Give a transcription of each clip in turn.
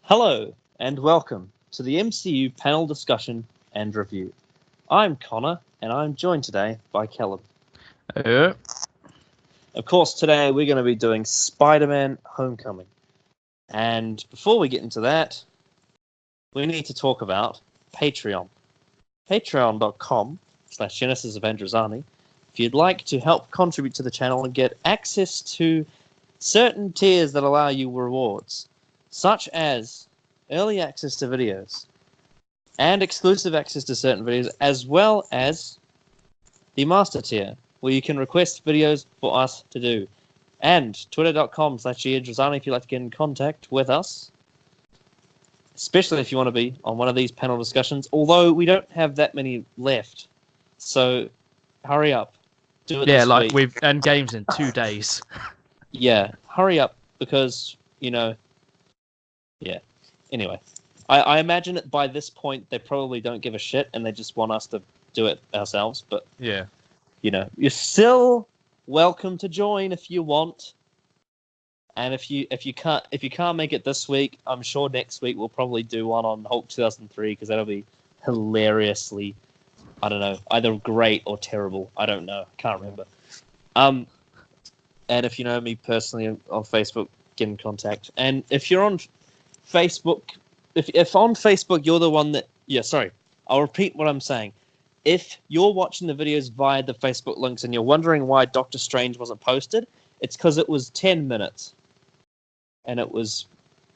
Hello, and welcome to the MCU panel discussion and review. I'm Connor, and I'm joined today by Callum. Yeah. Of course, today we're going to be doing Spider-Man Homecoming. And before we get into that, we need to talk about Patreon. Patreon.com/Genesis of Androzani. If you'd like to help contribute to the channel and get access to certain tiers that allow you rewards, such as early access to videos and exclusive access to certain videos, as well as the master tier, where you can request videos for us to do. And twitter.com/Androzani if you'd like to get in contact with us, especially if you want to be on one of these panel discussions, although we don't have that many left. So hurry up. Do it this week. We've end games in 2 days. Yeah, hurry up, because, Anyway, I imagine that by this point they probably don't give a shit and they just want us to do it ourselves. But Yeah. you're still welcome to join if you want. And if you can't make it this week, I'm sure next week we'll probably do one on Hulk 2003, because that'll be hilariously, I don't know, either great or terrible. I don't know. I can't remember. And if you know me personally on Facebook, get in contact. And if you're on Facebook, if on Facebook you're the one that... Yeah, sorry. I'll repeat what I'm saying. If you're watching the videos via the Facebook links and you're wondering why Doctor Strange wasn't posted, it's because it was 10 minutes. And it was...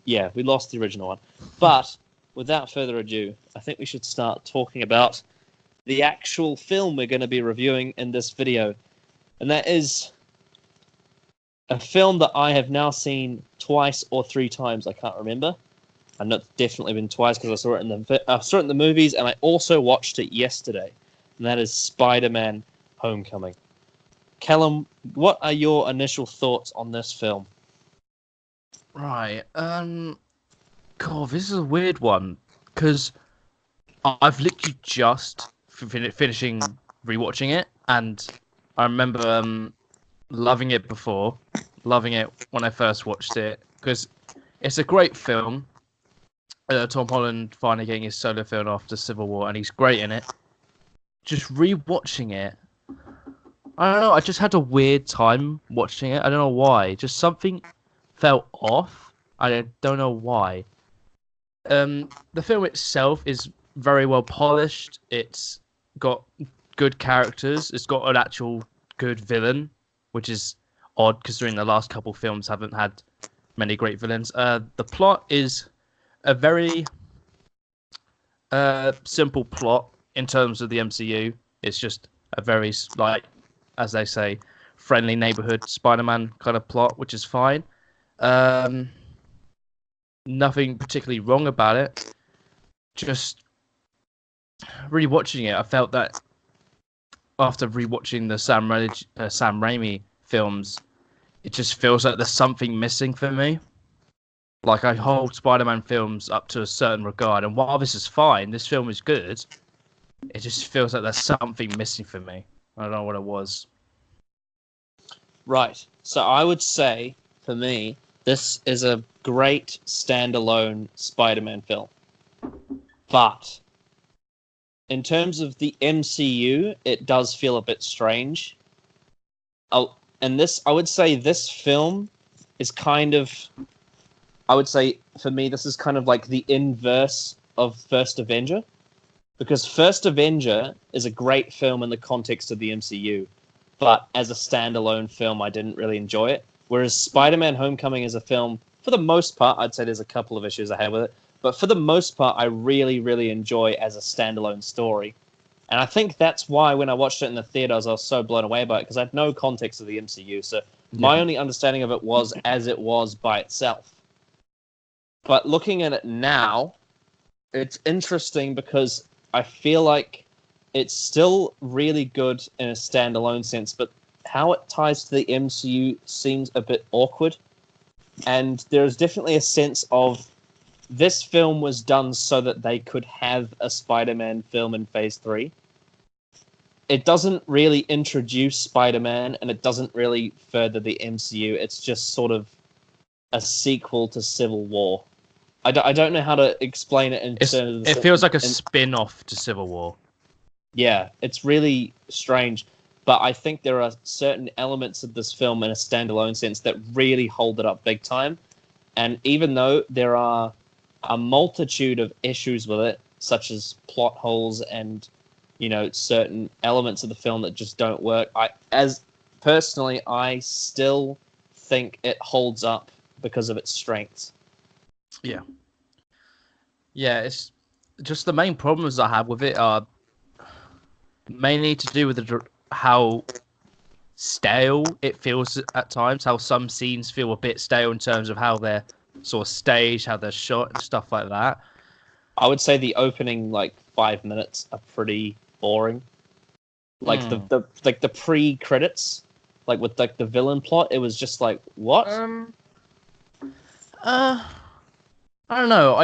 Yeah, we lost the original one. But, without further ado, I think we should start talking about the actual film we're going to be reviewing in this video. And that is a film that I have now seen twice or 3 times. I can't remember. I know it's definitely been twice because I saw it in the movies, and I also watched it yesterday. And that is Spider-Man Homecoming. Callum, what are your initial thoughts on this film? Right. God, this is a weird one, because I've literally just finishing rewatching it, and I remember loving it before, loving it when I first watched it, because it's a great film. Tom Holland finally getting his solo film after Civil War, and he's great in it. Just rewatching it, I don't know, I just had a weird time watching it. I don't know why. Just something felt off. I don't know why. The film itself is very well polished. It's got good characters. It's got an actual good villain, which is odd considering the last couple films haven't had many great villains. The plot is a very simple plot in terms of the MCU. It's just a very, as they say, friendly neighborhood Spider-Man kind of plot, which is fine. Nothing particularly wrong about it. Just rewatching it, I felt that after rewatching the Sam Raimi films, it just feels like there's something missing for me. Like, I hold Spider-Man films up to a certain regard, and while this is fine, this film is good, it just feels like there's something missing for me. I don't know what it was. Right. So I would say, for me, this is a great standalone Spider-Man film. But in terms of the MCU, it does feel a bit strange. And I would say this film is kind of... I would say, for me, this is kind of like the inverse of First Avenger. Because First Avenger is a great film in the context of the MCU. But as a standalone film, I didn't really enjoy it. Whereas Spider-Man Homecoming is a film, for the most part, I'd say there's a couple of issues I have with it. But for the most part, I really, really enjoy as a standalone story. And I think that's why when I watched it in the theaters, I was so blown away by it, because I had no context of the MCU. So my only understanding of it was as it was by itself. But looking at it now, it's interesting because I feel like it's still really good in a standalone sense, but how it ties to the MCU seems a bit awkward. And there's definitely a sense of this film was done so that they could have a Spider-Man film in Phase 3. It doesn't really introduce Spider-Man, and it doesn't really further the MCU. It's just sort of a sequel to Civil War. I don't know how to explain it in terms It of feels like a spin-off to Civil War. yeah, it's really strange. But I think there are certain elements of this film in a standalone sense that really hold it up big time. And even though there are a multitude of issues with it, such as plot holes and certain elements of the film that just don't work, I still think it holds up because of its strengths. Yeah. Yeah, it's just the main problems I have with it are mainly to do with how stale it feels at times, how some scenes feel a bit stale in terms of how they're sort of staged, how they're shot and stuff like that. I would say the opening 5 minutes are pretty boring. Like the pre-credits, with the villain plot, it was just like, what? I don't know.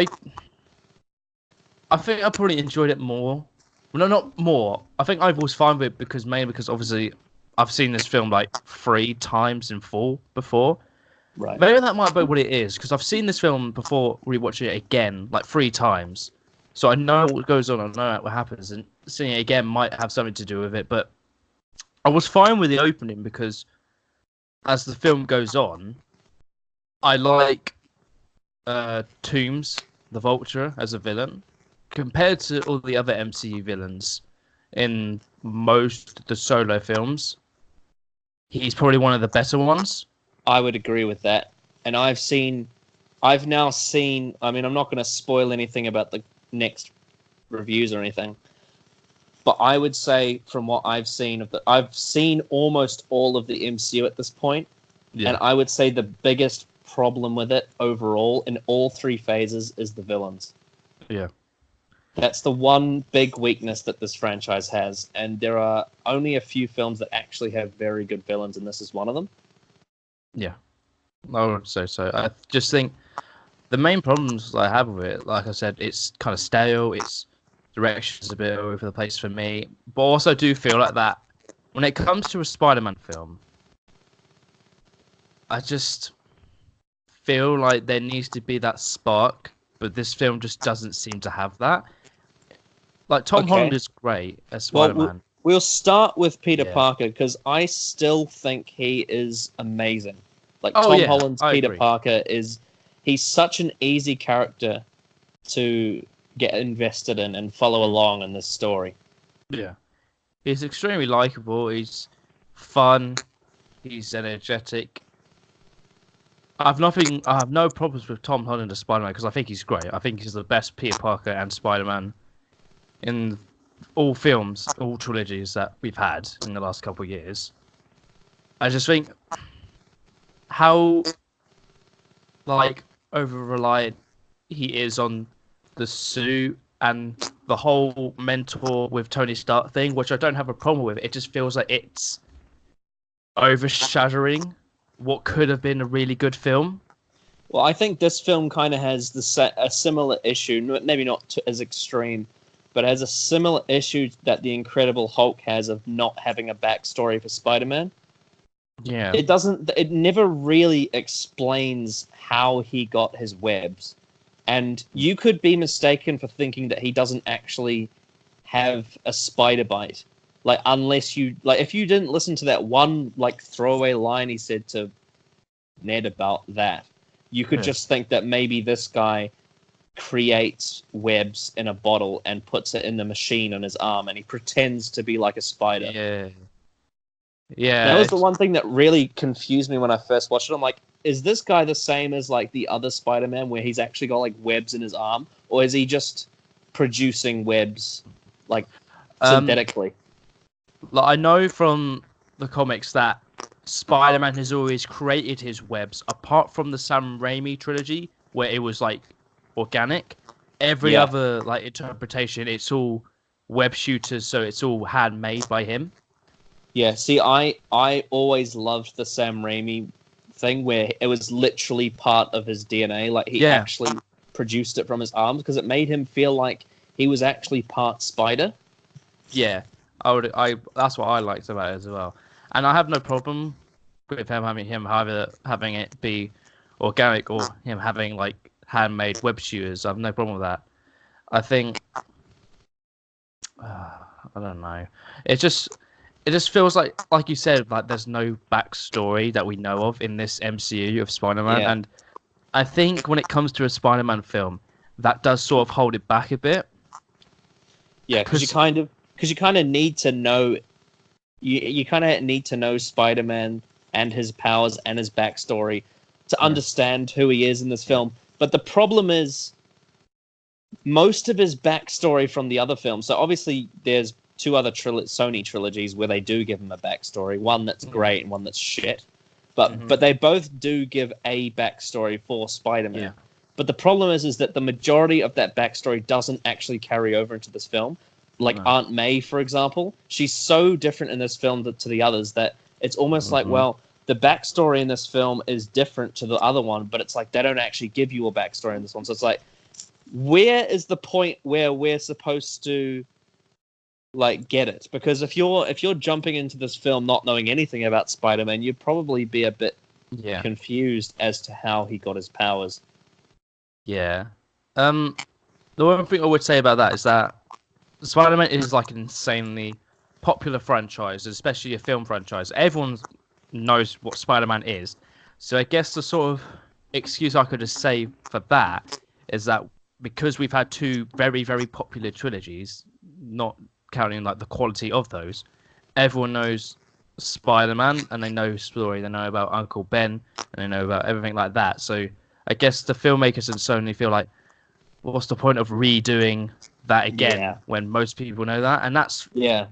I think I probably enjoyed it more. Well, no, not more. I think I was fine with it mainly because obviously I've seen this film 3 times in full before. Right. Maybe that might be what it is because I've seen this film before rewatching it again 3 times, so I know what goes on. I know what happens, and seeing it again might have something to do with it. But I was fine with the opening because as the film goes on, I like Toomes, the Vulture, as a villain. Compared to all the other MCU villains in most of the solo films, he's probably one of the better ones. I would agree with that. And I've now seen, I mean, I'm not going to spoil anything about the next reviews or anything, but I would say from what I've seen I've seen almost all of the MCU at this point, and I would say the biggest problem with it overall in all 3 phases is the villains. Yeah. That's the one big weakness that this franchise has, and there are only a few films that actually have very good villains, and this is one of them. Yeah, I would say so. I just think the main problems I have with it, like I said, it's kind of stale, its direction's a bit all over the place for me, but also do feel like that when it comes to a Spider-Man film, I just feel like there needs to be that spark, but this film just doesn't seem to have that. Tom Holland is great as Spider-Man. We'll start with Peter Yeah. Parker because I still think he is amazing. Tom Holland's Peter Parker he's such an easy character to get invested in and follow along in this story. Yeah. He's extremely likable, he's fun, he's energetic. I have no problems with Tom Holland as Spider-Man because I think he's great. I think he's the best Peter Parker and Spider-Man in all films, all trilogies that we've had in the last couple of years. I just think how over reliant he is on the suit and the whole mentor with Tony Stark thing, which I don't have a problem with. It just feels like it's overshadowing what could have been a really good film. Well, I think this film kind of has a similar issue, maybe not as extreme, but has a similar issue that the Incredible Hulk has of not having a backstory for Spider-Man. Yeah. It never really explains how he got his webs. And you could be mistaken for thinking that he doesn't actually have a spider bite. Unless if you didn't listen to that one, throwaway line he said to Ned about that, you could just think that maybe this guy creates webs in a bottle and puts it in the machine on his arm, and he pretends to be like a spider. Yeah. Yeah. That was the one thing that really confused me when I first watched it. I'm like, is this guy the same as the other Spider-Man where he's actually got webs in his arm, or is he just producing webs synthetically? I know from the comics that Spider-Man has always created his webs, apart from the Sam Raimi trilogy where it was organic. Every other interpretation, it's all web shooters, so it's all handmade by him. Yeah, see, I always loved the Sam Raimi thing where it was literally part of his DNA. He actually produced it from his arms because it made him feel like he was actually part spider. Yeah, that's what I liked about it as well. And I have no problem with him having it be organic or him having handmade web shooters. I've no problem with that. I think I don't know. It just feels like you said, like there's no backstory that we know of in this MCU of Spider-Man, Yeah. and I think when it comes to a Spider-Man film, that does sort of hold it back a bit. Yeah, because you kind of need to know you kind of need to know Spider-Man and his powers and his backstory to understand who he is in this film. But the problem is most of his backstory from the other films. So obviously there's two other Sony trilogies where they do give him a backstory, one that's great and one that's shit. But they both do give a backstory for Spider-Man. Yeah. But the problem is that the majority of that backstory doesn't actually carry over into this film. Like Aunt May, for example, she's so different in this film to the others that it's almost like, well, the backstory in this film is different to the other one, but it's like they don't actually give you a backstory in this one. So it's like, where is the point where we're supposed to like get it? Because if you're jumping into this film not knowing anything about Spider-Man, you'd probably be a bit confused as to how he got his powers. Yeah. The one thing I would say about that is that Spider-Man is like an insanely popular franchise, especially a film franchise. Everyone knows what Spider-Man is. So I guess the sort of excuse I could just say for that is that because we've had two very, very popular trilogies, not counting like the quality of those, everyone knows Spider-Man and they know his story, they know about Uncle Ben, and they know about everything like that. So I guess the filmmakers and Sony feel like, what's the point of redoing that again when most people know that? And that's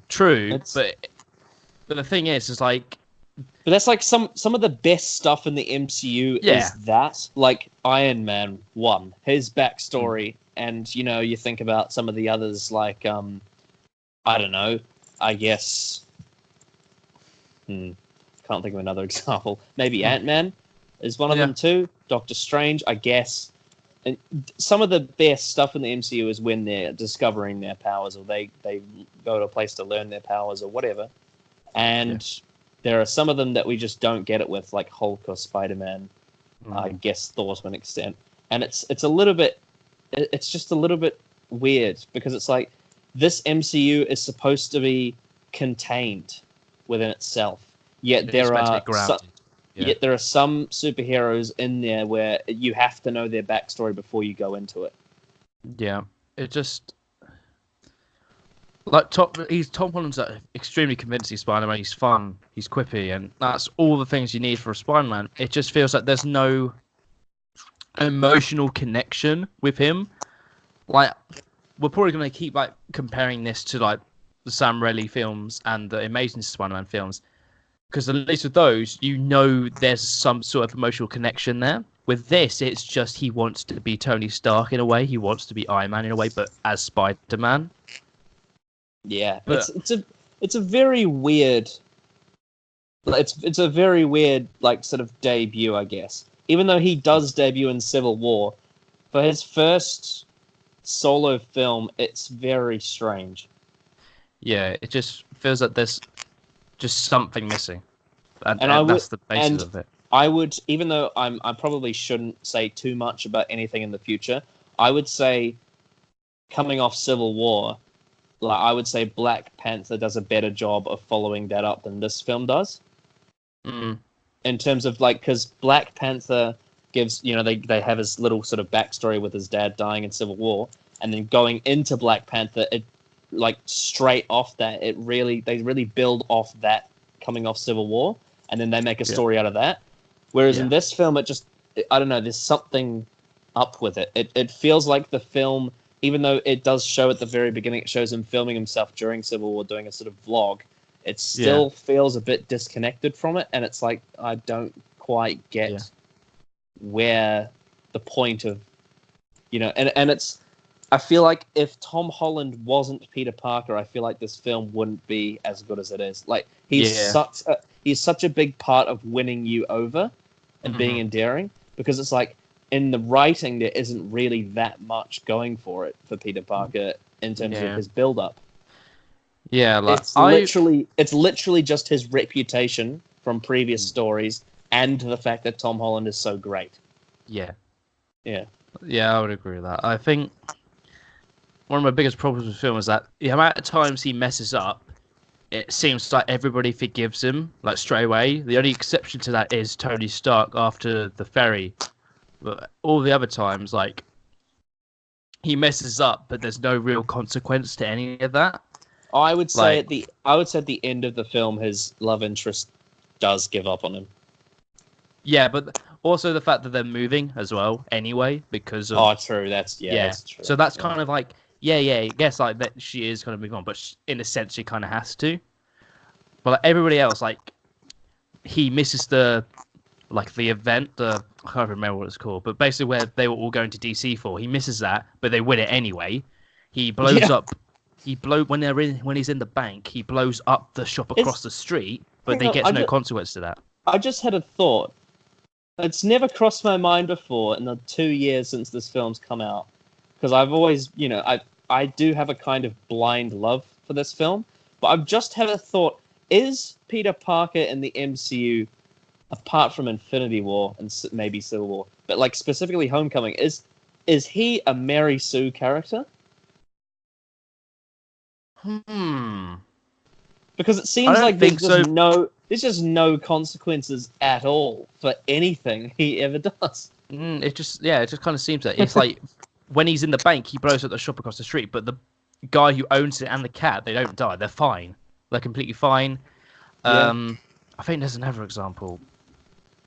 true. But the thing is like, but that's like some of the best stuff in the MCU is that, like Iron Man 1, his backstory, and you think about some of the others like I don't know, I guess can't think of another example. Maybe Ant-Man is one of them too. Doctor Strange, I guess. And some of the best stuff in the MCU is when they're discovering their powers, or they go to a place to learn their powers or whatever. And there are some of them that we just don't get it with, like Hulk or Spider-Man. I guess Thor to an extent. And it's a little bit, it's just a little bit weird because it's like this MCU is supposed to be contained within itself. Yet there are some superheroes in there where you have to know their backstory before you go into it. Yeah, it just like Tom Holland's extremely convincing Spider-Man. He's fun, he's quippy, and that's all the things you need for a Spider-Man. It just feels like there's no emotional connection with him. Like, we're probably going to keep like comparing this to like the Sam Raimi films and the Amazing Spider-Man films, because at least with those, there's some sort of emotional connection there. With this, it's just he wants to be Tony Stark in a way, he wants to be Iron Man in a way, but as Spider-Man. Yeah, but it's a very weird. It's a very weird like sort of debut, I guess. Even though he does debut in Civil War, for his first solo film, it's very strange. Yeah, it just feels like there's just something missing, and that's the basis of it. I would, even though I probably shouldn't say too much about anything in the future, I would say, coming off Civil War, like I would say Black Panther does a better job of following that up than this film does. In terms of like, because Black Panther gives, they have his little sort of backstory with his dad dying in Civil War, and then going into Black Panther, it like straight off that, they really build off that coming off Civil War, and then they make a story out of that. Whereas in this film, I don't know, there's something up with it. It feels like the film, even though it does show at the very beginning, it shows him filming himself during Civil War doing a sort of vlog, it still feels a bit disconnected from it, and it's like, I don't quite get where the point of, and it's, I feel like if Tom Holland wasn't Peter Parker, I feel like this film wouldn't be as good as it is. Like, he's such a big part of winning you over and being endearing, because it's like, in the writing, there isn't really that much going for it for Peter Parker in terms of his build-up. Yeah, like it's literally just his reputation from previous stories and the fact that Tom Holland is so great. Yeah, Yeah. Yeah, I would agree with that. I think one of my biggest problems with the film is that the amount of times he messes up, it seems like everybody forgives him like straight away. The only exception to that is Tony Stark after the ferry, but all the other times, like he messes up, but there's no real consequence to any of that. I would say Like, at the end of the film, his love interest does give up on him. yeah, but also the fact that they're moving as well anyway because of Oh, true. yeah. That's true. So that's Yeah. kind of like yeah. I guess like that she is going to move on, but in a sense she kind of has to. But like, everybody else, like he misses the event. I can't remember what it's called, but basically where they were all going to DC for. He misses that, but they win it anyway. He blows Yeah. up. When he's in the bank. He blows up the shop across the street, but Hang he on, gets no consequence to that. I just had a thought. It's never crossed my mind before in the 2 years since this film's come out, because I've always, I do have a kind of blind love for this film, but I've just had a thought: is Peter Parker in the MCU, apart from Infinity War and maybe Civil War, but like specifically Homecoming, is he a Mary Sue character? Hmm. Because it I seems don't like think so. there's just no consequences at all for anything he ever does. It just kind of seems that it's like when he's in the bank, he blows up the shop across the street, but the guy who owns it and the cat, they don't die. They're fine. They're completely fine. Yeah. I think there's another example.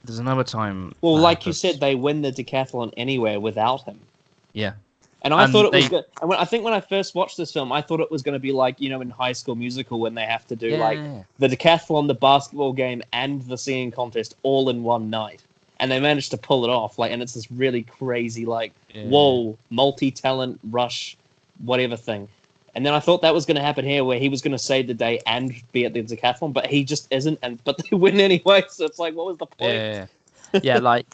There's another time. Well, that like you happens. said, they win the decathlon anywhere without him. Yeah. And I And thought it was they, good. And I think when I first watched this film, I thought it was going to be like, in High School Musical when they have to do like yeah, the decathlon, the basketball game, and the singing contest all in one night. And they managed to pull it off. Like, and it's this really crazy, like, whoa, multi-talent rush, whatever thing. And then I thought that was going to happen here, where he was going to save the day and be at the decathlon, but he just isn't. But they win anyway. So it's like, what was the point? yeah. Like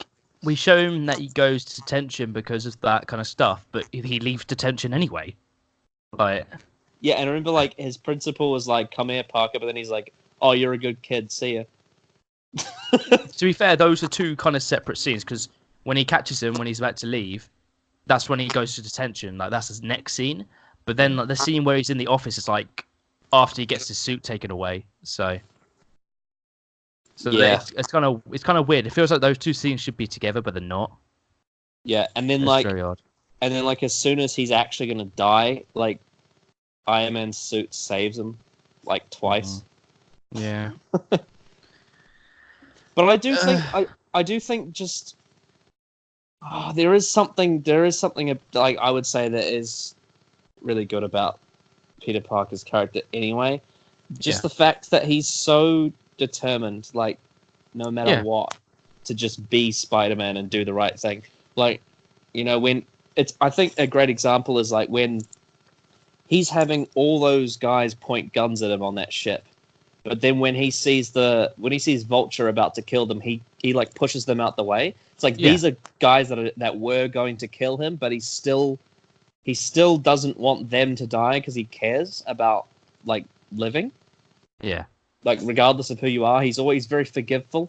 we show him that he goes to detention because of that kind of stuff, but he leaves detention anyway. Like, yeah, and I remember like his principal was like, "Come here, Parker," but then he's like, "Oh, you're a good kid. See ya." to be fair, those are two kind of separate scenes because when he catches him when he's about to leave, that's when he goes to detention. Like that's his next scene. But then like, the scene where he's in the office is like after he gets his suit taken away. So Yeah. it's kind of weird. It feels like those two scenes should be together, but they're not. Yeah, and then It's very odd. and then like as soon as he's actually gonna die, like Iron Man's suit saves him like twice. Yeah. But I do think I do think just there is something like I would say that is really good about Peter Parker's character anyway. Just the fact that he's so determined, like no matter what, to just be Spider-Man and do the right thing. Like, when I think a great example is like when he's having all those guys point guns at him on that ship. But then when he sees Vulture about to kill them, he like pushes them out the way. It's like these are guys that were going to kill him, but he still doesn't want them to die because he cares about like living. Yeah. Like regardless of who you are, he's always very forgiveful.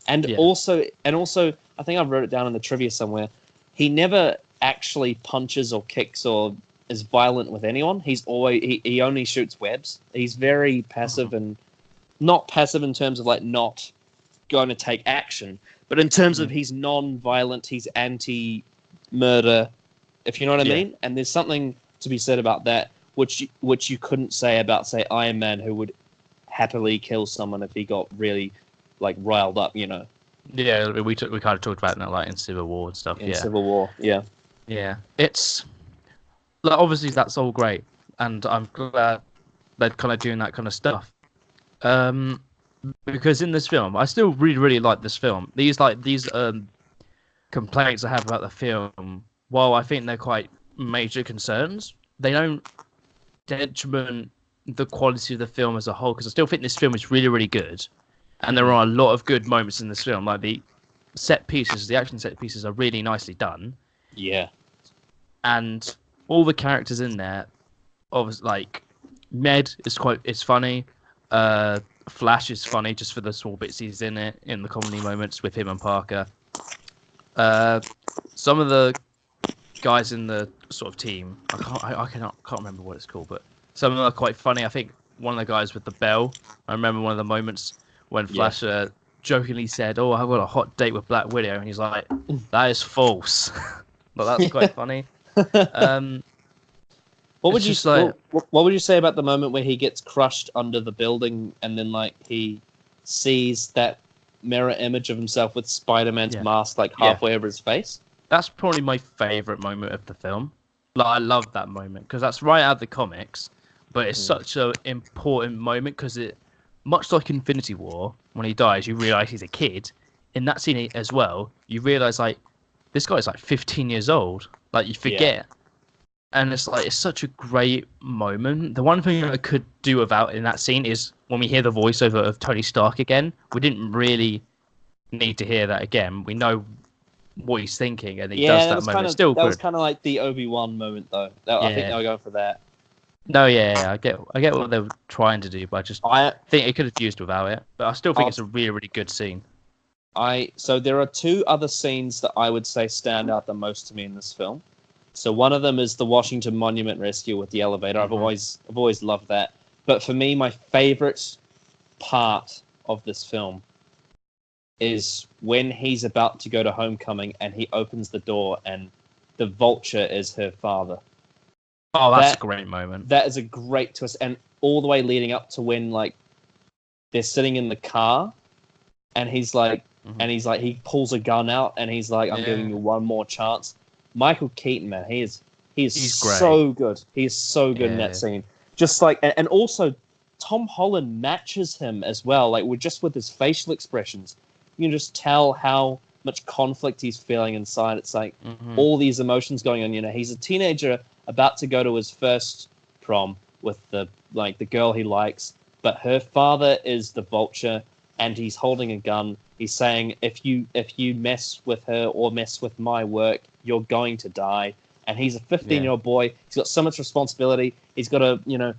And also I think I wrote it down in the trivia somewhere. He never actually punches or kicks or is violent with anyone. He's always he only shoots webs. He's very passive and not passive in terms of like not going to take action, but in terms of he's non-violent, he's anti-murder, if you know what I mean. And there's something to be said about that, which you couldn't say about, say, Iron Man, who would happily kill someone if he got really like riled up, Yeah, we kind of talked about that like in Civil War and stuff. In Civil War, yeah. It's like obviously that's all great, and I'm glad they're kind of doing that kind of stuff. Because in this film, I still really, really like this film. These complaints I have about the film, while I think they're quite major concerns, they don't detriment the quality of the film as a whole. Because I still think this film is really, really good, and there are a lot of good moments in this film. Like the action set pieces are really nicely done. Yeah, and all the characters in there, obviously, like Med is funny. Flash is funny just for the small bits he's in it, in the comedy moments with him and Parker. some of the guys in the sort of team, I can't remember what it's called, but some of them are quite funny. I think one of the guys with the bell, I remember one of the moments when Flash jokingly said, "Oh, I've got a hot date with Black Widow," and he's like, "That is false." But that's quite funny. What would It's you just like- what would you say about the moment where he gets crushed under the building and then like he sees that mirror image of himself with Spider-Man's mask like halfway over his face? That's probably my favorite moment of the film. Like, I love that moment because that's right out of the comics, but it's such an important moment because it, much like Infinity War, when he dies, you realize he's a kid. In that scene as well, you realize like this guy's like 15 years old. Like you forget, and it's like it's such a great moment. The one thing I could do without in that scene is when we hear the voiceover of Tony Stark again. We didn't really need to hear that again. We know what he's thinking, and he does that moment. Still that good. was kind of like the Obi-Wan moment, though. I think they were going for that. No, I get what they were trying to do, but I just think it could have used without it. But I still think it's a really, really good scene. So there are two other scenes that I would say stand out the most to me in this film. So one of them is the Washington Monument rescue with the elevator. I've always loved that. But for me, my favorite part of this film is when he's about to go to homecoming and he opens the door and the Vulture is her father. Oh, that's a great moment. That is a great twist, and all the way leading up to when like they're sitting in the car, and he's like, he pulls a gun out and he's like, "I'm giving you one more chance." Michael Keaton, man, he's so good. He's so good in that scene. Just like, and also Tom Holland matches him as well. Like with his facial expressions, you can just tell how much conflict he's feeling inside. It's like all these emotions going on. You know, he's a teenager about to go to his first prom with the girl he likes, but her father is the Vulture, and he's holding a gun. He's saying, if you mess with her or mess with my work, you're going to die. And he's a 15-year-old boy. He's got so much responsibility. He's got to,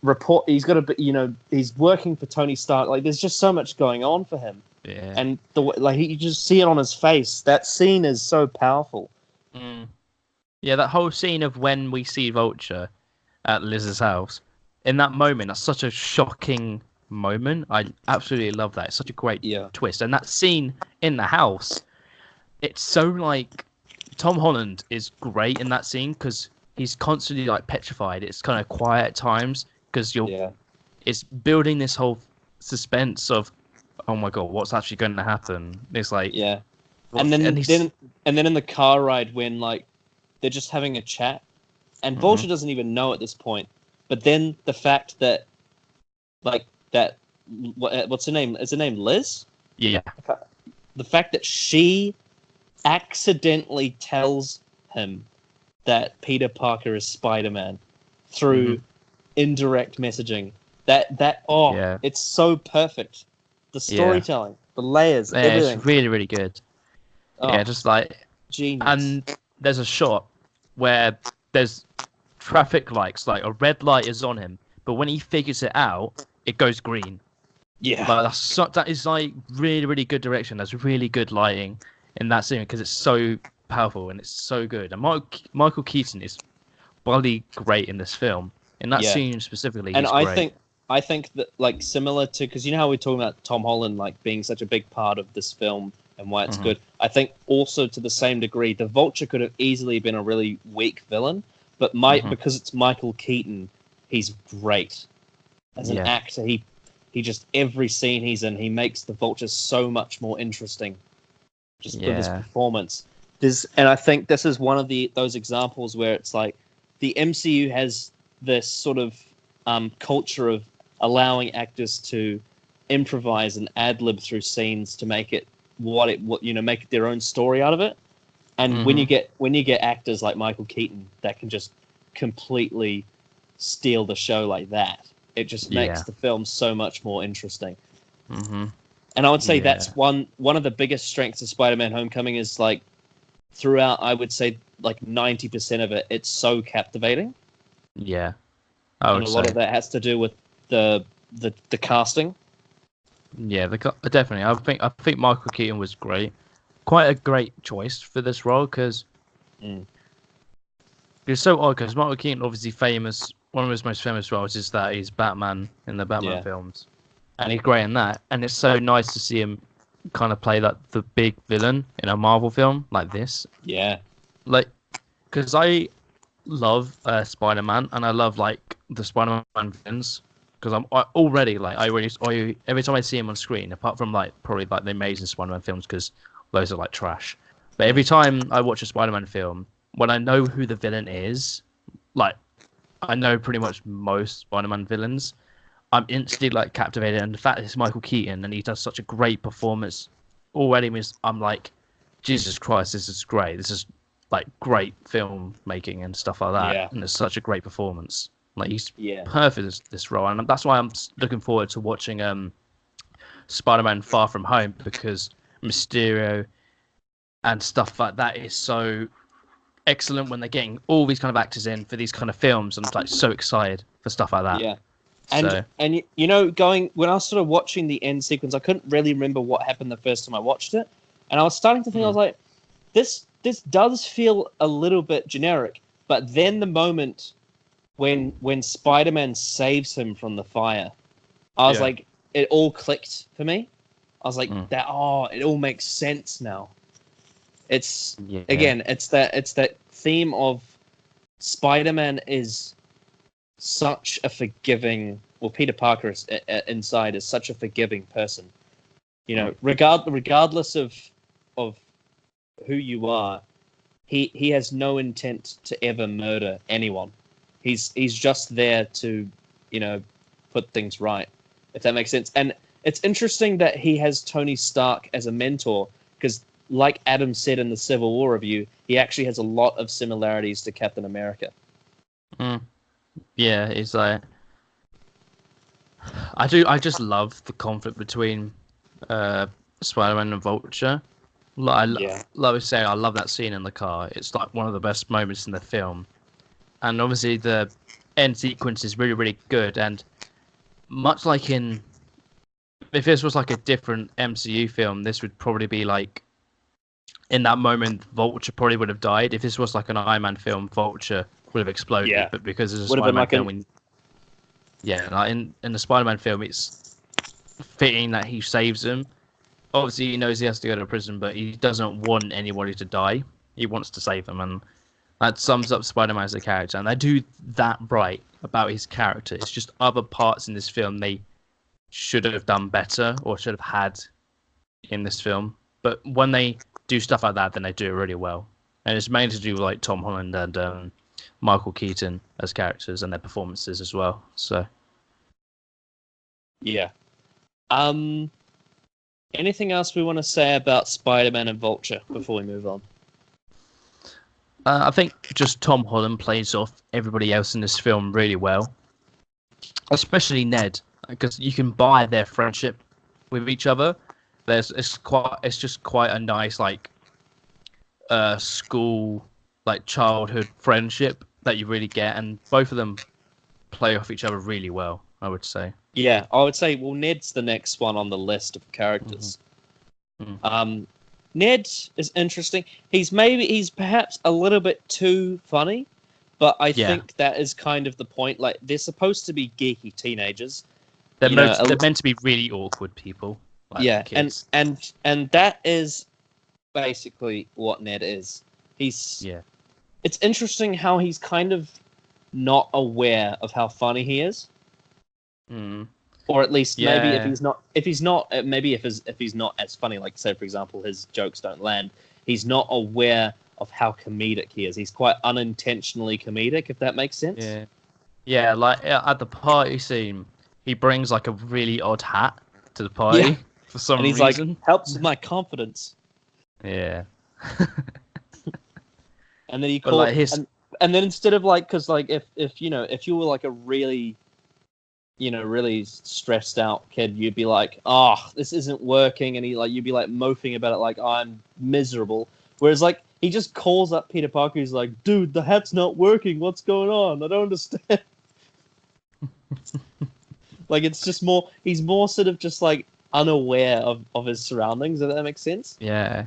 report. He's got to, he's working for Tony Stark. Like, there's just so much going on for him. Yeah. And you just see it on his face. That scene is so powerful. Mm. Yeah, that whole scene of when we see Vulture at Liz's house, in that moment, that's such a shocking moment. I absolutely love that. It's such a great twist. And that scene in the house, it's so like Tom Holland is great in that scene because he's constantly like petrified. It's kind of quiet at times because it's building this whole suspense of, oh my god, what's actually going to happen? It's like and then in the car ride when like they're just having a chat, and Vulture doesn't even know at this point. But then the fact that what's her name? Is her name Liz? Yeah. The fact that she accidentally tells him that Peter Parker is Spider-Man through indirect messaging. It's so perfect. The storytelling, the layers, everything. It's really, really good. Just like genius. And there's a shot where there's traffic lights, like a red light is on him, but when he figures it out, it goes green. Yeah, that is like really, really good direction. There's really good lighting in that scene because it's so powerful and it's so good. And Michael Keaton is bloody great in this film. In that scene specifically, and he's great. I think that like similar to, because you know how we're talking about Tom Holland like being such a big part of this film and why it's good. I think also to the same degree, the Vulture could have easily been a really weak villain, but because it's Michael Keaton, he's great as an actor. He just, every scene he's in, he makes the Vulture so much more interesting just with his performance. And I think this is one of those examples where it's like the MCU has this sort of culture of allowing actors to improvise and ad-lib through scenes to make it make their own story out of it. And when you get actors like Michael Keaton that can just completely steal the show like that, it just makes the film so much more interesting. And I would say that's one of the biggest strengths of Spider-Man Homecoming is like throughout, I would say like 90% of it, it's so captivating. Yeah. And a lot of that has to do with the casting. Yeah, definitely. I think Michael Keaton was great. quite a great choice for this role because Mm. it's so odd. Because Michael Keaton, obviously famous, one of his most famous roles is that he's Batman in the Batman Yeah. films, and he's great in that. And it's so nice to see him kind of play like the big villain in a Marvel film like this. Yeah. Like, because I love Spider-Man and I love like the Spider-Man villains. Because every time I see him on screen, apart from like probably like the Amazing Spider-Man films, because those are like trash. But every time I watch a Spider-Man film, when I know who the villain is, like I know pretty much most Spider-Man villains, I'm instantly like captivated. And the fact it's Michael Keaton and he does such a great performance already means I'm like, Jesus Christ, this is great. This is like great film making and stuff like that. Yeah. And it's such a great performance. Like he's Yeah. perfect as this role, and that's why I'm looking forward to watching Spider-Man: Far From Home because Mysterio and stuff like that is so excellent when they're getting all these kind of actors in for these kind of films. I'm like so excited for stuff like that. Yeah. So And you know, going when I was sort of watching the end sequence, I couldn't really remember what happened the first time I watched it, and I was starting to think I was like, this does feel a little bit generic. But then the moment when Spider-Man saves him from the fire, I was like, it all clicked for me. I was like, it all makes sense now. It's again, it's that theme of Spider-Man is such a forgiving. Well, Peter Parker inside is such a forgiving person. You know, regardless of who you are, he has no intent to ever murder anyone. He's just there to, you know, put things right, if that makes sense. And it's interesting that he has Tony Stark as a mentor because, like Adam said in the Civil War review, he actually has a lot of similarities to Captain America. Yeah, it's like I just love the conflict between Spider-Man and Vulture. Like I was saying, I love that scene in the car. It's like one of the best moments in the film. And obviously the end sequence is really, really good. And much like if this was like a different MCU film, this would probably be like, in that moment, Vulture probably would have died. If this was like an Iron Man film, Vulture would have exploded. Yeah. But because it's a Would have been Spider-Man like film, like in the Spider-Man film, it's fitting that he saves him. Obviously, he knows he has to go to prison, but he doesn't want anybody to die. He wants to save them, and that sums up Spider-Man as a character. And they do that right about his character. It's just other parts in this film they should have done better or should have had in this film. But when they do stuff like that, then they do it really well. And it's mainly to do with like Tom Holland and Michael Keaton as characters and their performances as well. So yeah. Anything else we want to say about Spider-Man and Vulture before we move on? I think just Tom Holland plays off everybody else in this film really well, especially Ned, because you can buy their friendship with each other. It's just quite a nice like school like childhood friendship that you really get, and both of them play off each other really well, I would say. Yeah, I would say, well, Ned's the next one on the list of characters. Ned is interesting. He's perhaps a little bit too funny, but I think that is kind of the point. Like, they're supposed to be geeky teenagers. They're meant to be really awkward people. Like kids. and that is basically what Ned is. It's interesting how he's kind of not aware of how funny he is. Or at least maybe if he's not as funny, like say for example his jokes don't land, he's not aware of how comedic he is. He's quite unintentionally comedic, if that makes sense. Yeah, like at the party scene, he brings like a really odd hat to the party for some reason. And he's like, helps with my confidence. Yeah. And then he calls, and then instead of like, because like if you were like a really stressed out kid, you'd be like, oh, this isn't working, and you'd be like moping about it, like, oh, I'm miserable. Whereas like he just calls up Peter Parker, he's like, dude, the hat's not working, what's going on? I don't understand. Like, it's just he's more sort of just like unaware of his surroundings, if that makes sense. Yeah.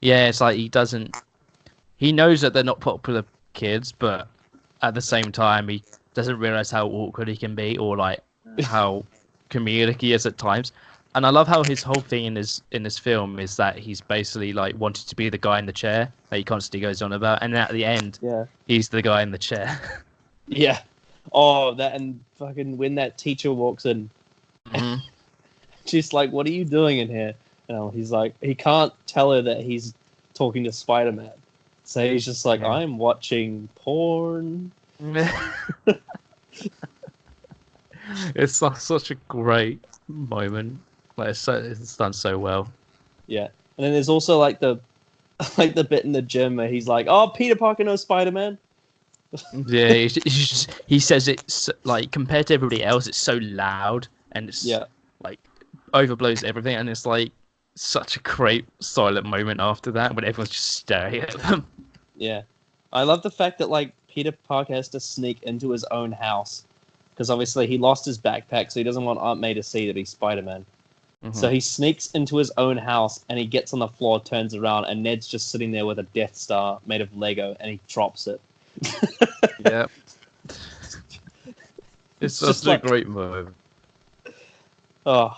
Yeah, it's like he doesn't. He knows that they're not popular kids, but at the same time, he doesn't realize how awkward he can be, or like how comedic he is at times. And I love how his whole thing in this film is that he's basically like wanted to be the guy in the chair that he constantly goes on about, and at the end, Yeah. he's the guy in the chair. Yeah. Oh, that and fucking when that teacher walks in, Mhm. she's like, "What are you doing in here?" And he's like, he can't tell her that he's talking to Spider-Man, so he's just like, Yeah. "I'm watching porn." Such a great moment. Like it's done so well. Yeah, and then there's also like the like the bit in the gym where he's like, "Oh, Peter Parker knows Spider-Man." Yeah, he says it's like compared to everybody else, it's so loud and it's Yeah, like overblows everything, and it's like such a great silent moment after that when everyone's just staring at them. yeah. I love the fact that like Peter Parker has to sneak into his own house because obviously he lost his backpack, so he doesn't want Aunt May to see that he's Spider-Man. So he sneaks into his own house and he gets on the floor, turns around, and Ned's just sitting there with a Death Star made of Lego, and he drops it. Yeah, it's just just like- a great moment. Oh,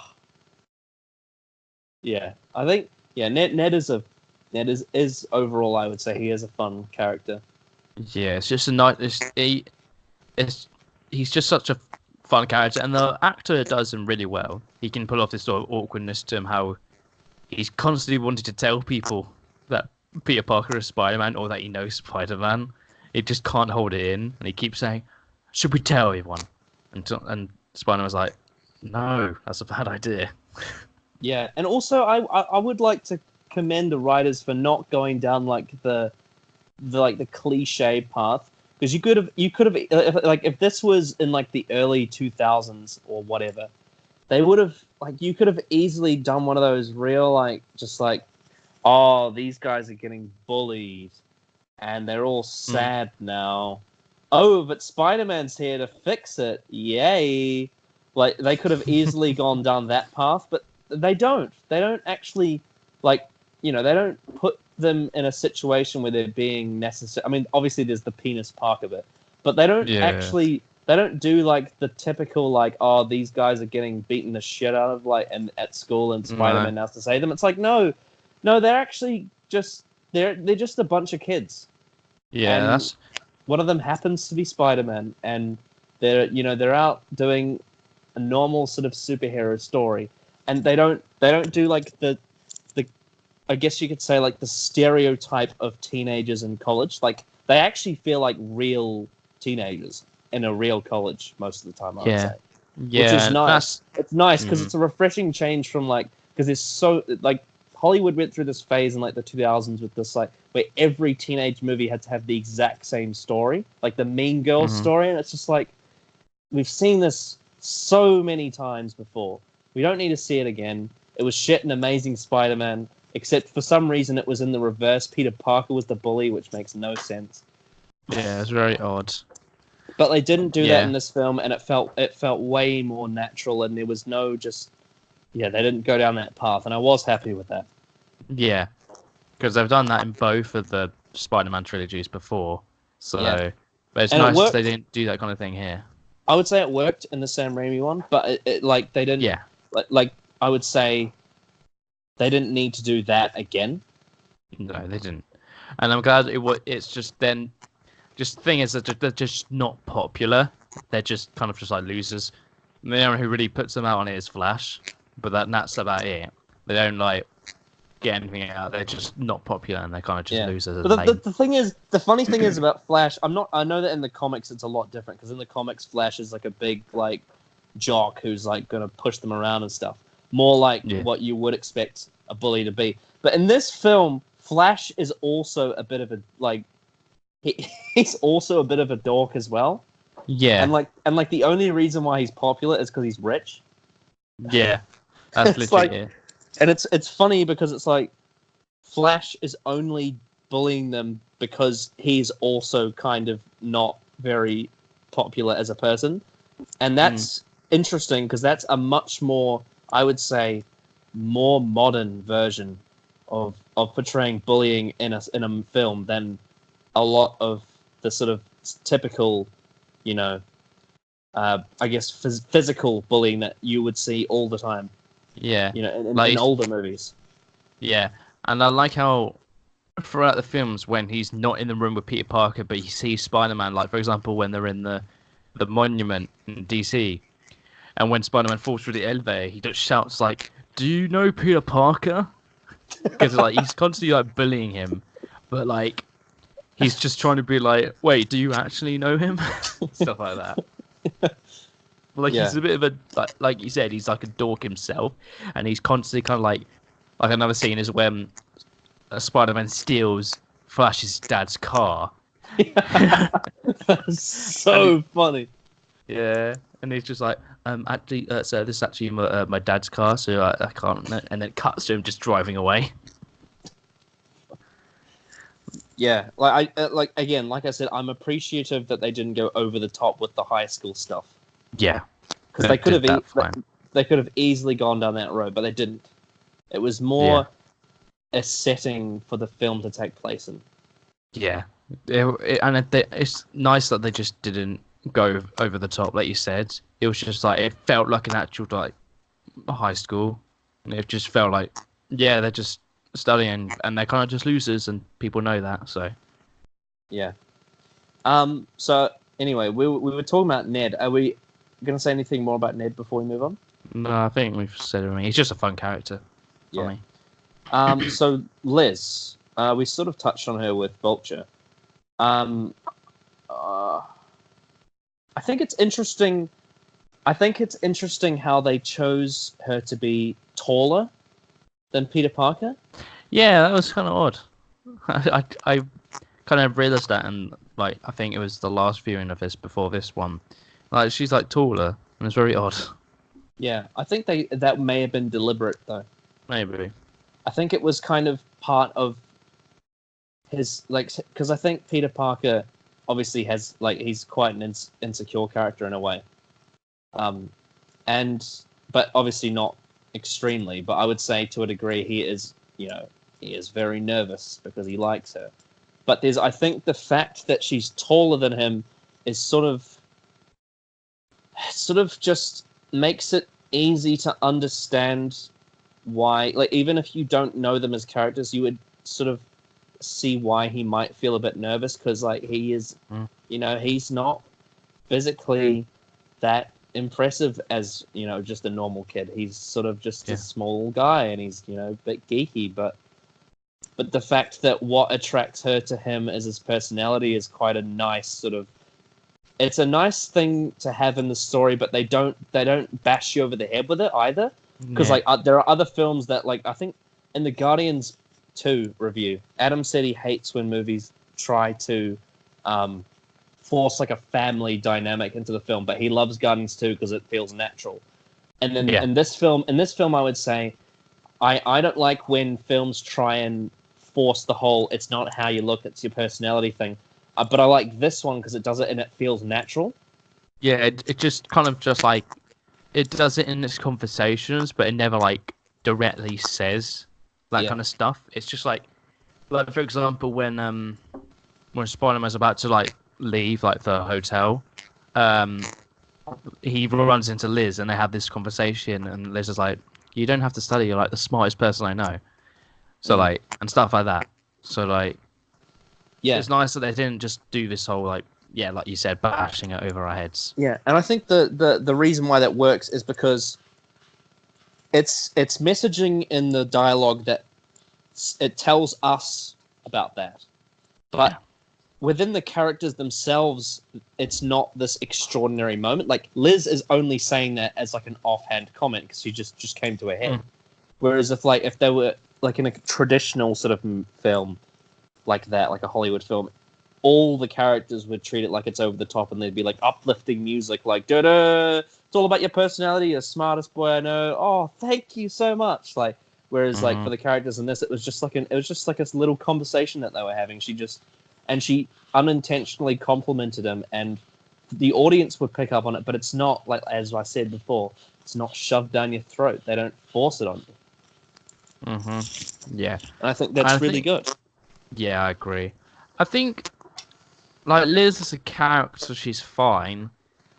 yeah. I think Ned is overall, I would say he is a fun character. Yeah, it's just a nice. He's just such a fun character, and the actor does him really well. He can pull off this sort of awkwardness to him, how he's constantly wanting to tell people that Peter Parker is Spider-Man or that he knows Spider-Man. He just can't hold it in, and he keeps saying, "Should we tell everyone?" And Spider-Man's like, "No, that's a bad idea." Yeah, and also I would like to commend the writers for not going down like the cliche path, because you could have if this was in like the early 2000s or whatever, they would have like you could have easily done one of those real like just like, oh, these guys are getting bullied and they're all sad now. Oh, but Spider-Man's here to fix it. Yay. Like they could have easily gone down that path, but they don't. They don't actually like they don't put them in a situation where they're being necessary. I mean, obviously there's the penis Parker bit, but they don't actually. They don't do like the typical like, oh, these guys are getting beaten the shit out of like and at school and Spider-Man has to save them. It's like no, they're actually just they're just a bunch of kids. Yeah, And that's one of them happens to be Spider-Man, and they're out doing a normal sort of superhero story, and they don't do like the I guess you could say like the stereotype of teenagers in college. Like they actually feel like real teenagers in a real college most of the time. I would say, which is nice. It's nice because it's a refreshing change from like because it's so like Hollywood went through this phase in like the 2000s with this like where every teenage movie had to have the exact same story, like the Mean Girls story, and it's just like we've seen this so many times before. We don't need to see it again. It was shit in Amazing Spider-Man, except for some reason it was in the reverse. Peter Parker was the bully, which makes no sense. Yeah, it's very odd. But they didn't do that in this film, and it felt way more natural, and there was no they didn't go down that path, and I was happy with that. Yeah, because they've done that in both of the Spider-Man trilogies before. So, but it's nice they didn't do that kind of thing here. I would say it worked in the Sam Raimi one, but it like they didn't. Yeah. Like I would say they didn't need to do that again. No, they didn't, and I'm glad it's just then. Just the thing is that they're just not popular. They're just kind of just like losers. The only one who really puts them out on it is Flash, but that's about it. They don't like get anything out. They're just not popular, and they're kind of just losers. But the thing is, the funny thing is about Flash. I know that in the comics it's a lot different because in the comics Flash is like a big like jock who's like gonna push them around and stuff. More like what you would expect a bully to be. But in this film, Flash is also a bit of a like. He's also a bit of a dork as well. Yeah. And like the only reason why he's popular is because he's rich. Yeah. That's legit. Like, and it's funny because it's like Flash is only bullying them because he's also kind of not very popular as a person. And that's interesting because that's a much more, I would say, more modern version of of portraying bullying in a film than a lot of the sort of typical, you know, I guess physical bullying that you would see all the time. Yeah, You know, like in older movies. yeah, and I like how throughout the films when he's not in the room with Peter Parker, but he sees Spider-Man. Like for example, when they're in the monument in DC, and when Spider-Man falls through the elevator, he just shouts like, "Do you know Peter Parker?" Because like he's constantly like bullying him, but like he's just trying to be like, "Wait, do you actually know him?" Stuff like that. Like Yeah. he's a bit of a like you said, he's like a dork himself, and he's constantly kind of like another scene is when Spider-Man steals Flash's dad's car. That's so funny. Yeah, and he's just like, actually, sir, this is actually my dad's car, so I can't. And then it cuts to him just driving away. Yeah, like like again, like I said, I'm appreciative that they didn't go over the top with the high school stuff Yeah, because they could have that fine. they could have easily gone down that road, but they didn't. It was more a setting for the film to take place in. Yeah, it's nice that they just didn't go over the top, like you said. It was just like it felt like an actual like high school. And it just felt like yeah, they're just studying and they're kind of just losers, and people know that. So Yeah. So anyway, we were talking about Ned. Are we going to say anything more about Ned before we move on? no, I think we've said everything. He's just a fun character for me. So Liz, we sort of touched on her with Vulture. I think it's interesting. I think it's interesting how they chose her to be taller than Peter Parker. Yeah, that was kind of odd. I kind of realized that, and like I think it was the last viewing of this before this one. Like she's like taller, and it's very odd. Yeah, I think that may have been deliberate though. Maybe. I think it was kind of part of his like because I think Peter Parker obviously has like he's quite an insecure character in a way, and but obviously not extremely. But I would say to a degree he is he is very nervous because he likes her. But I think the fact that she's taller than him is sort of just makes it easy to understand why, like, even if you don't know them as characters, you would sort of see why he might feel a bit nervous because, like, he is, he's not physically that impressive as, just a normal kid. He's sort of just a small guy and he's, a bit geeky, but the fact that what attracts her to him is his personality is quite a nice sort of. It's a nice thing to have in the story, but they don't bash you over the head with it either. Because like there are other films that like I think in the Guardians 2 review, Adam said he hates when movies try to force like a family dynamic into the film, but he loves Guardians 2 because it feels natural. And then in this film, I would say I don't like when films try and force the whole "it's not how you look, it's your personality" thing. But I like this one because it does it and it feels natural. Yeah, it just kind of just like it does it in its conversations, but it never like directly says that kind of stuff. It's just like for example, when Spider-Man's about to like leave like the hotel, he runs into Liz and they have this conversation, and Liz is like, "You don't have to study. You're like the smartest person I know." So like and stuff like that. So like. Yeah, it's nice that they didn't just do this whole like you said, bashing it over our heads. Yeah, and I think the reason why that works is because it's messaging in the dialogue that it tells us about that, but within the characters themselves, it's not this extraordinary moment. Like Liz is only saying that as like an offhand comment because she just came to her head. Whereas if they were like in a traditional sort of film. Like that, like a Hollywood film, all the characters would treat it like it's over the top, and there'd be like uplifting music, like "da-da, it's all about your personality, you're the smartest boy I know. Oh, thank you so much." Like, whereas like for the characters in this, it was just like a little conversation that they were having. She unintentionally complimented him, and the audience would pick up on it. But it's not like, as I said before, it's not shoved down your throat. They don't force it on you. Yeah, And I think and I that's really think good. yeah, I agree. I think like Liz as a character, she's fine.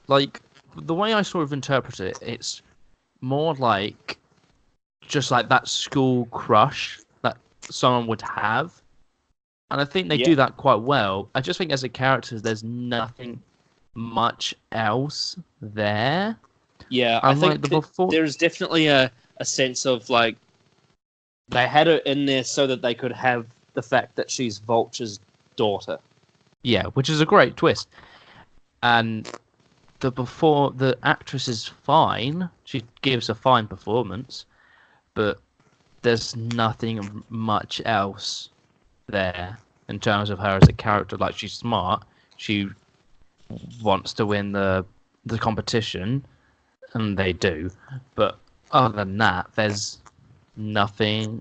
Like the way I sort of interpret it, it's more like just like that school crush that someone would have. And I think they Yeah. do that quite well. I just think as a character, there's nothing much else there. Yeah, I Unlike think the before. there's definitely a sense of like they had her in there so that they could have the fact that she's Vulture's daughter. Yeah, which is a great twist. And the actress is fine. She gives a fine performance, but there's nothing much else there in terms of her as a character. Like she's smart. She wants to win the competition, and they do. But other than that, there's nothing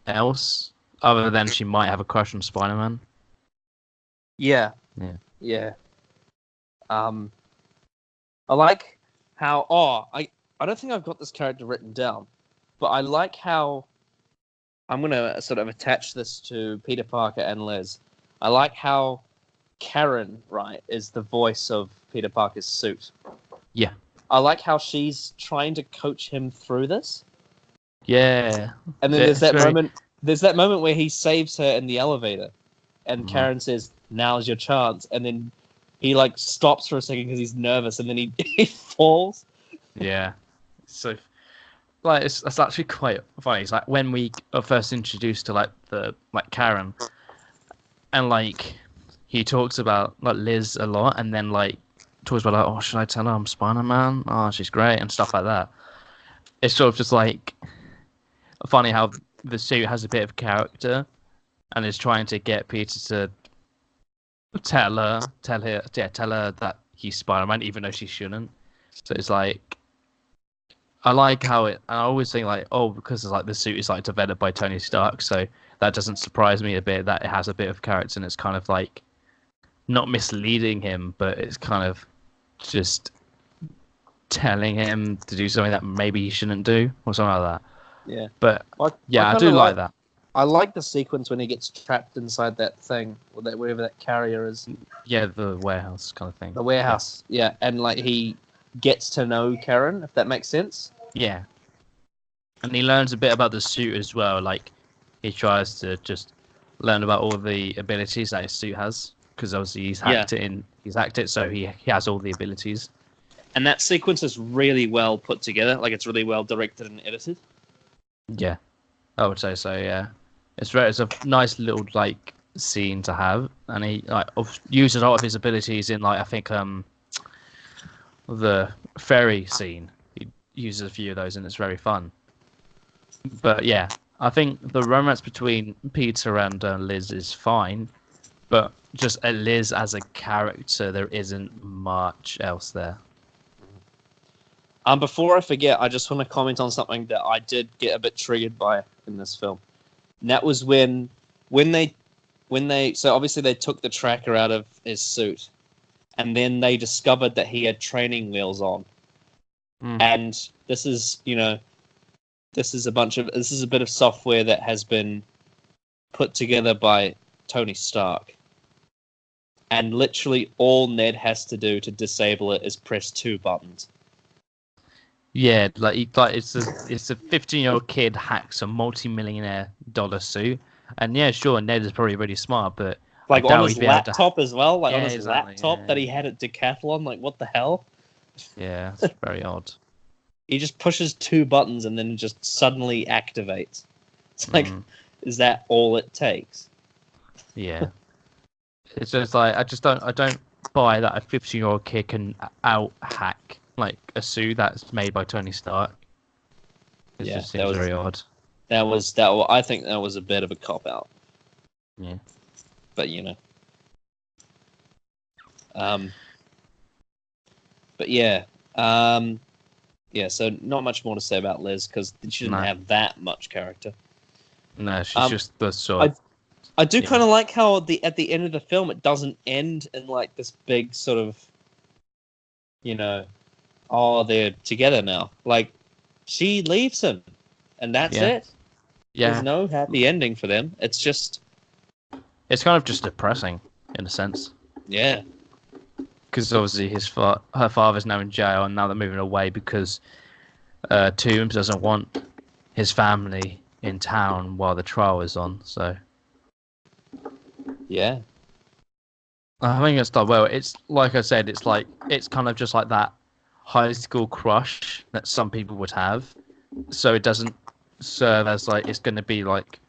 else other than she might have a crush on Spider-Man. Yeah. Yeah. Yeah. I like how I don't think I've got this character written down, but I like how I'm gonna sort of attach this to Peter Parker and Liz. I like how Karen, right, is the voice of Peter Parker's suit. Yeah. I like how she's trying to coach him through this. Yeah. And then Yeah, there's it's that very moment. There's that moment where he saves her in the elevator, and Karen says, "Now's your chance." And then he like stops for a second because he's nervous, and then he he falls. yeah. So like it's actually quite funny. It's like when we are first introduced to like Karen, and like he talks about like Liz a lot, and then like talks about like, oh, should I tell her I'm Spider-Man? Oh, she's great and stuff like that. It's sort of just like funny how the suit has a bit of character and is trying to get Peter to tell her that he's Spider-Man, even though she shouldn't. So it's like I like how it. I always think like, oh, because it's like the suit is like developed by Tony Stark, so that doesn't surprise me a bit that it has a bit of character and it's kind of like not misleading him, but it's kind of just telling him to do something that maybe he shouldn't do or something like that. Yeah, But I yeah, I kind do of like that. I like the sequence when he gets trapped inside that thing, or that wherever that carrier is, Yeah, the warehouse kind of thing. the warehouse. Yeah, and like he gets to know Karen, if that makes sense. Yeah, and he learns a bit about the suit as well. Like he tries to just learn about all the abilities that his suit has, because obviously he's hacked it in. He's hacked it, so he has all the abilities. And that sequence is really well put together. Like it's really well directed and edited. Yeah, I would say so. Yeah, it's a nice little like scene to have, and he like uses a lot of his abilities in like I think the ferry scene. He uses a few of those, and it's very fun. But yeah, I think the romance between Peter and Liz is fine, but just Liz as a character, there isn't much else there. Before I forget, I just want to comment on something that I did get a bit triggered by in this film. And that was when they so obviously they took the tracker out of his suit, and then they discovered that he had training wheels on. And this is this is a bit of software that has been put together by Tony Stark. And literally all Ned has to do to disable it is press 2 buttons. Yeah, like it's a 15-year-old kid hacks a multi-millionaire dollar suit, and yeah, sure, Ned is probably really smart, but I Like on doubt his he'd be able to. laptop as well, like on Yeah, his exactly. laptop Yeah, that he had at Decathlon, like what the hell? yeah, it's very odd. He just pushes 2 buttons and then it just suddenly activates. It's like, is that all it takes? Yeah, it's just like I don't buy that a 15-year-old kid can out hack like a suit that's made by Tony Stark. It just seems very odd. I think that was a bit of a cop out. Yeah. But but yeah, yeah. So not much more to say about Liz because she didn't have that much character. No, she's just the sort. I do kind of like how at the end of the film it doesn't end in like this big sort of, oh, they're together now. Like she leaves him, and that's it. There's no happy ending for them. It's just... It's kind of just depressing, in a sense. Yeah. Because obviously her father's now in jail, and now they're moving away because Toombs doesn't want his family in town while the trial is on. So Yeah. I think it's done well. It's like I said, it's kind of just like that high school crush that some people would have. So it doesn't serve as like it's going to be like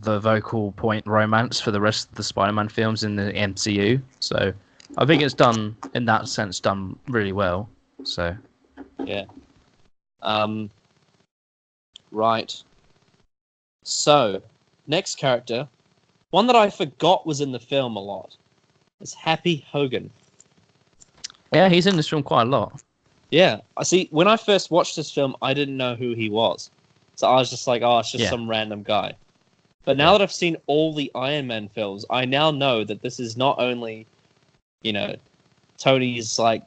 the vocal point romance for the rest of the Spider-Man films in the MCU. So I think it's done in that sense, done really well. So yeah. Right. So next character, one that I forgot was in the film a lot, is Happy Hogan. yeah, he's in this film quite a lot. Yeah, I see. When I first watched this film, I didn't know who he was, so I was just like, "Oh, it's just some random guy." But now that I've seen all the Iron Man films, I now know that this is not only, Tony's like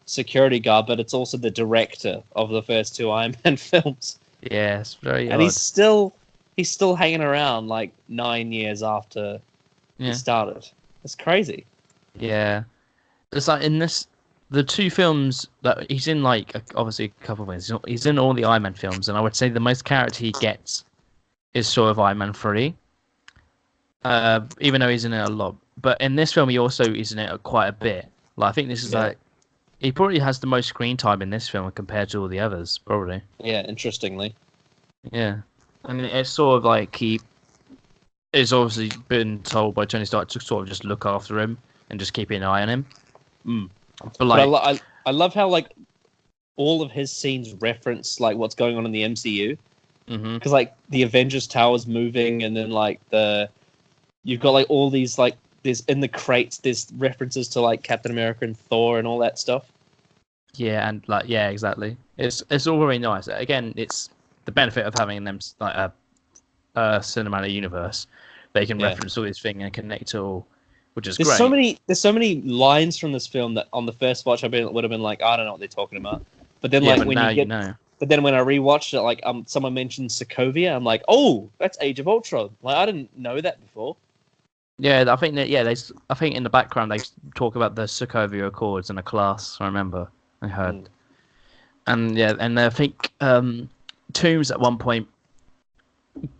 security guard, but it's also the director of the first two Iron Man films. Yeah, it's very And odd. he's still hanging around like 9 years after he started. It's crazy. Yeah, it's like in the two films that he's in, like obviously a couple of ways. He's in all the Iron Man films, and I would say the most character he gets is sort of Iron Man 3. Even though he's in it a lot, but in this film he also is in it quite a bit. Like I think this is like he probably has the most screen time in this film compared to all the others, probably. Yeah, interestingly. Yeah, and it's sort of like he is obviously been told by Tony Stark to sort of just look after him and just keep an eye on him. But like, I love how like all of his scenes reference like what's going on in the MCU. Because like the Avengers Tower's moving, and then like you've got like all these like there's in the crates there's references to like Captain America and Thor and all that stuff. Yeah, and like exactly. It's all very nice. Again, it's the benefit of having them like a cinematic universe. They can reference all these things and connect to all, which is great. There's so many lines from this film that on the first watch would have been like, I don't know what they're talking about. But then like when you get But then when I rewatched it, like someone mentioned Sokovia, I'm like, oh, that's Age of Ultron. Like I didn't know that before. Yeah, I think that I think in the background they talk about the Sokovia Accords in a class. I remember I heard, and I think Toombs at one point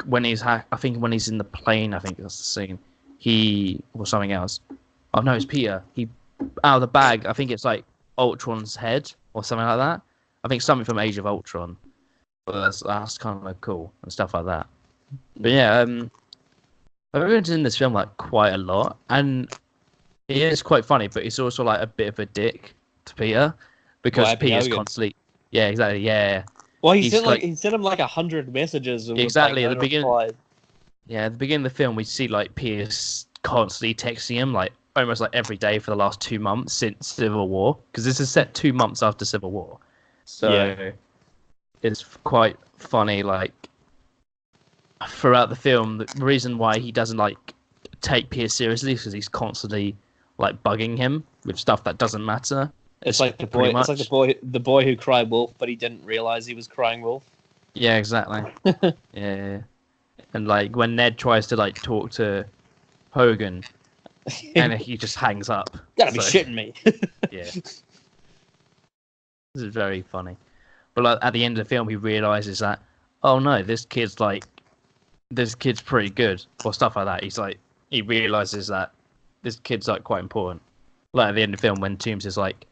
when I think when he's in the plane, I think that's the scene. Or something else. Oh no, it's Peter. He out of the bag. I think it's like Ultron's head or something like that. I think something from Age of Ultron. But that's kind of cool and stuff like that. But yeah, I've been in this film like quite a lot, and it is quite funny. But he's also like a bit of a dick to Peter because Peter's constantly. Yeah, exactly. Yeah. Well, he sent him like 100 messages. And exactly at the beginning. Yeah, at the beginning of the film, we see like Peter's constantly texting him like almost like every day for the last 2 months since Civil War, because this is set 2 months after Civil War. So it's quite funny, like throughout the film, the reason why he doesn't like take Pierce seriously is because he's constantly like bugging him with stuff that doesn't matter. It's like the boy. It's like the boy who cried wolf, but he didn't realize he was crying wolf. Yeah, exactly. Yeah, and like when Ned tries to like talk to Hogan, and he just hangs up. You gotta be shitting me. Yeah. This is very funny. But like, at the end of the film, he realizes that, oh no, this kid's pretty good, or stuff like that. He realizes that this kid's like quite important. Like at the end of the film, when Toombs is like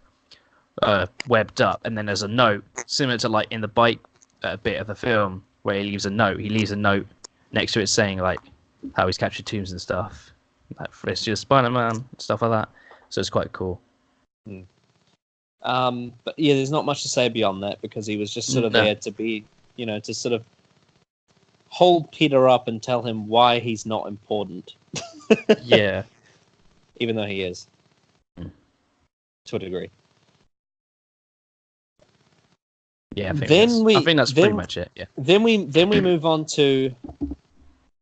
webbed up, and then there's a note similar to like in the bike bit of the film where he leaves a note. He leaves a note next to it saying like how he's captured Toombs and stuff, like it's just Spider-Man, stuff like that. So it's quite cool. But yeah, there's not much to say beyond that because he was just sort of there to be, to sort of hold Peter up and tell him why he's not important. Yeah. Even though he is. To a degree. Yeah, I think that's pretty much it, yeah. Then we move on to,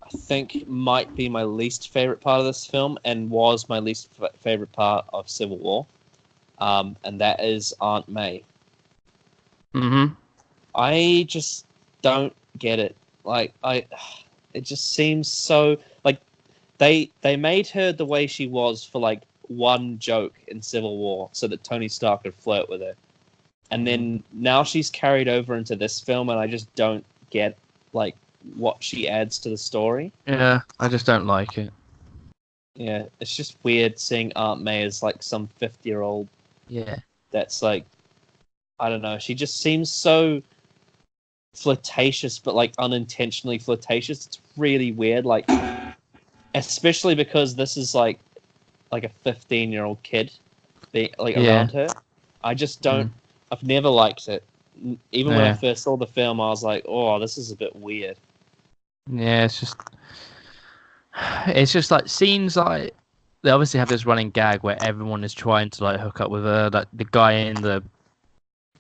I think, might be my least favorite part of this film and was my least favorite part of Civil War. And that is Aunt May. Mm-hmm. I just don't get it. Like, it just seems so like they made her the way she was for like one joke in Civil War so that Tony Stark could flirt with her. And then now she's carried over into this film, and I just don't get like what she adds to the story. Yeah, I just don't like it. Yeah, it's just weird seeing Aunt May as like some 50-year-old. Yeah. That's like, I don't know. She just seems so flirtatious, but like unintentionally flirtatious. It's really weird. Like, especially because this is like a 15-year-old kid, around her. I just don't. I've never liked it. Even when I first saw the film, I was like, "Oh, this is a bit weird." Yeah, it's just like seems like they obviously have this running gag where everyone is trying to like hook up with her. Like the guy in the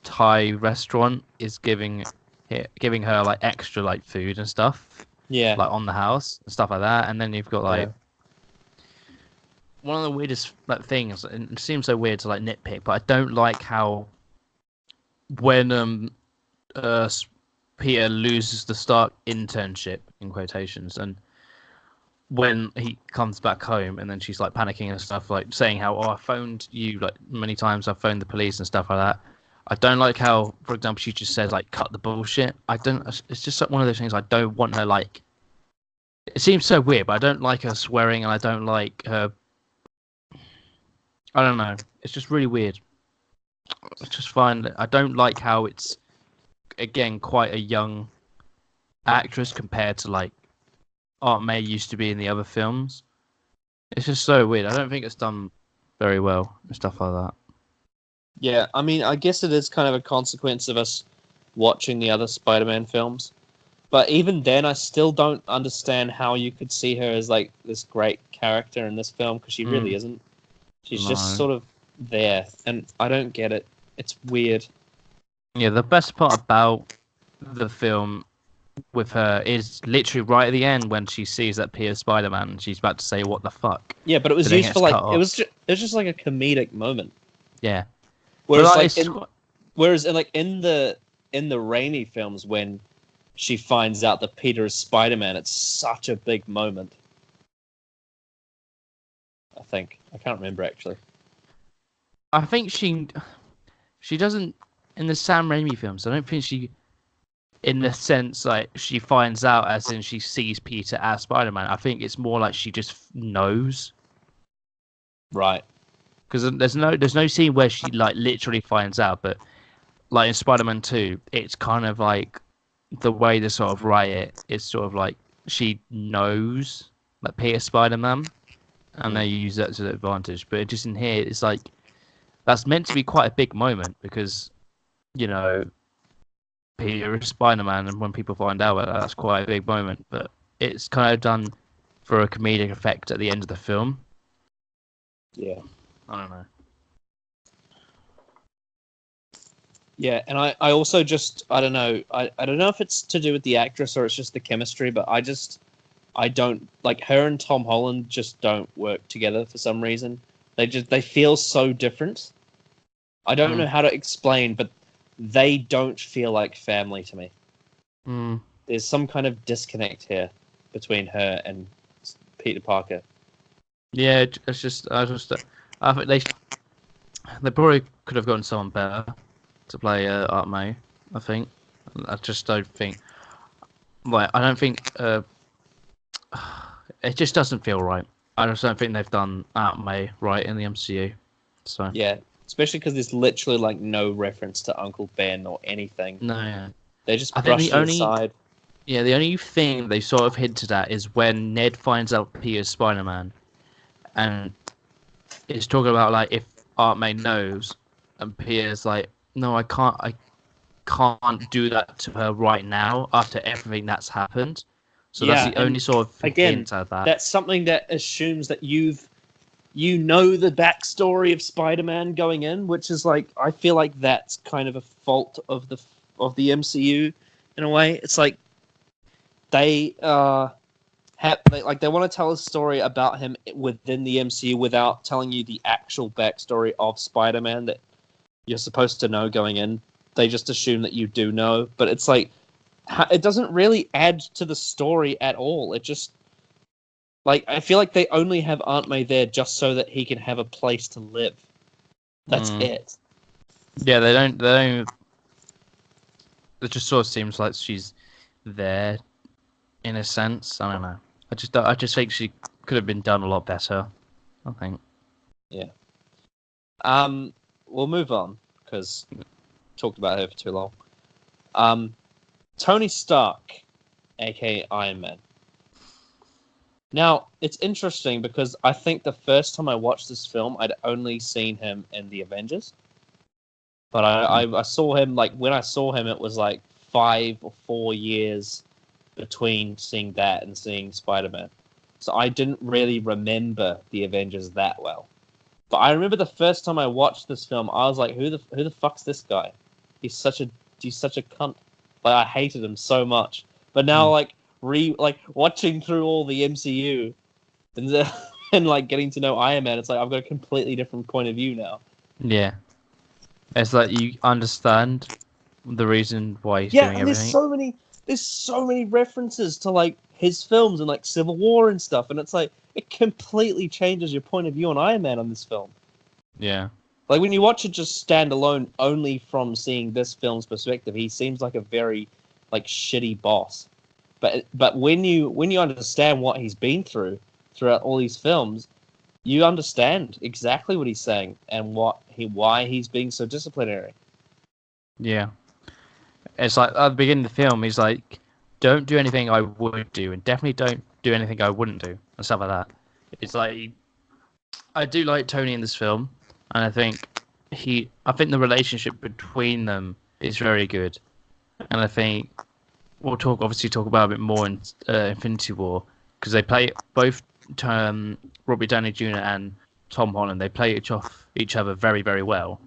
Thai restaurant is giving her like extra like food and stuff. Yeah, like on the house and stuff like that. And then you've got like one of the weirdest like things. And it seems so weird to like nitpick, but I don't like how when Peter loses the Stark internship in quotations, and when he comes back home, and then she's like panicking and stuff, like saying how I phoned you like many times, I've phoned the police and stuff like that. I don't like how, for example, she just says like cut the bullshit. I don't. It's just like one of those things I don't want her like. It seems so weird, but I don't like her swearing, and I don't like her. I don't know. It's just really weird. I just find I don't like how it's again quite a young actress compared to like Aunt May used to be in the other films. It's just so weird. I don't think it's done very well and stuff like that. Yeah, I mean, I guess it is kind of a consequence of us watching the other Spider-Man films. But even then, I still don't understand how you could see her as like this great character in this film, because she really isn't. She's just sort of there, and I don't get it. It's weird. Yeah, the best part about the film with her is literally right at the end when she sees that Peter's Spider-Man and she's about to say what the fuck. Yeah, but it was used for like it was just like a comedic moment. Yeah. Whereas in the Raimi films, when she finds out that Peter is Spider-Man, it's such a big moment. I think I can't remember actually. I think she doesn't in the Sam Raimi films. I don't think she, in the sense like she finds out as in she sees Peter as Spider-Man. I think it's more like she just knows. Right. Because there's no scene where she like literally finds out, but like in Spider-Man 2, it's kind of like the way they sort of write it is sort of like she knows that Peter's Spider-Man, and they use that to their advantage. But just in here, it's like that's meant to be quite a big moment because, you know, Peter is Spider-Man, and when people find out about that, that's quite a big moment. But it's kind of done for a comedic effect at the end of the film. Yeah. I don't know. Yeah, and I also just, I don't know. I don't know if it's to do with the actress or it's just the chemistry, but I don't, like, her and Tom Holland just don't work together for some reason. They feel so different. I don't know how to explain, but they don't feel like family to me. There's some kind of disconnect here between her and Peter Parker. Yeah, it's just I think they probably could have gotten someone better to play Aunt May. I think I just don't think. Like I don't think it just doesn't feel right. I just don't think they've done Aunt May right in the MCU. So yeah, especially because there's literally like no reference to Uncle Ben or anything. No, yeah. They just brushed it aside. Yeah, the only thing they sort of hinted at is when Ned finds out Peter's Spider-Man, and it's talking about like if Aunt May knows, and Peter's like, no, I can't do that to her right now after everything that's happened. So that's the only sort of hint at that. That's something that assumes that you know the backstory of Spider-Man going in, which is like I feel like that's kind of a fault of the MCU in a way. It's like they want to tell a story about him within the MCU without telling you the actual backstory of Spider-Man that you're supposed to know going in. They just assume that you do know, but it's like it doesn't really add to the story at all. It just like I feel like they only have Aunt May there just so that he can have a place to live. That's it. Yeah, they don't. They don't. It just sort of seems like she's there, in a sense. I don't know. I just think she could have been done a lot better. I think. Yeah. We'll move on because talked about her for too long. Tony Stark, aka Iron Man. Now, it's interesting because I think the first time I watched this film, I'd only seen him in the Avengers. But I saw him, like, when I saw him, it was like 5 or 4 years between seeing that and seeing Spider-Man. So I didn't really remember the Avengers that well. But I remember the first time I watched this film, I was like, who the fuck's this guy? He's such a cunt. Like, I hated him so much. But now, like watching through all the MCU and and like getting to know Iron Man, it's like I've got a completely different point of view now. Yeah, it's like you understand the reason why he's Yeah, doing and everything. there's so many references to like his films and like Civil War and stuff, and it's like it completely changes your point of view on Iron Man on this film. Yeah. Like when you watch it just stand alone, only from seeing this film's perspective, he seems like a very like shitty boss. But when you understand what he's been through throughout all these films, you understand exactly what he's saying and why he's being so disciplinary. Yeah. It's like at the beginning of the film, he's like, "Don't do anything I would do, and definitely don't do anything I wouldn't do," and stuff like that. It's like I do like Tony in this film, and I think the relationship between them is very good, and I think we'll obviously talk about a bit more in Infinity War because they play both Robert Downey Jr. and Tom Holland. They play each other very very well.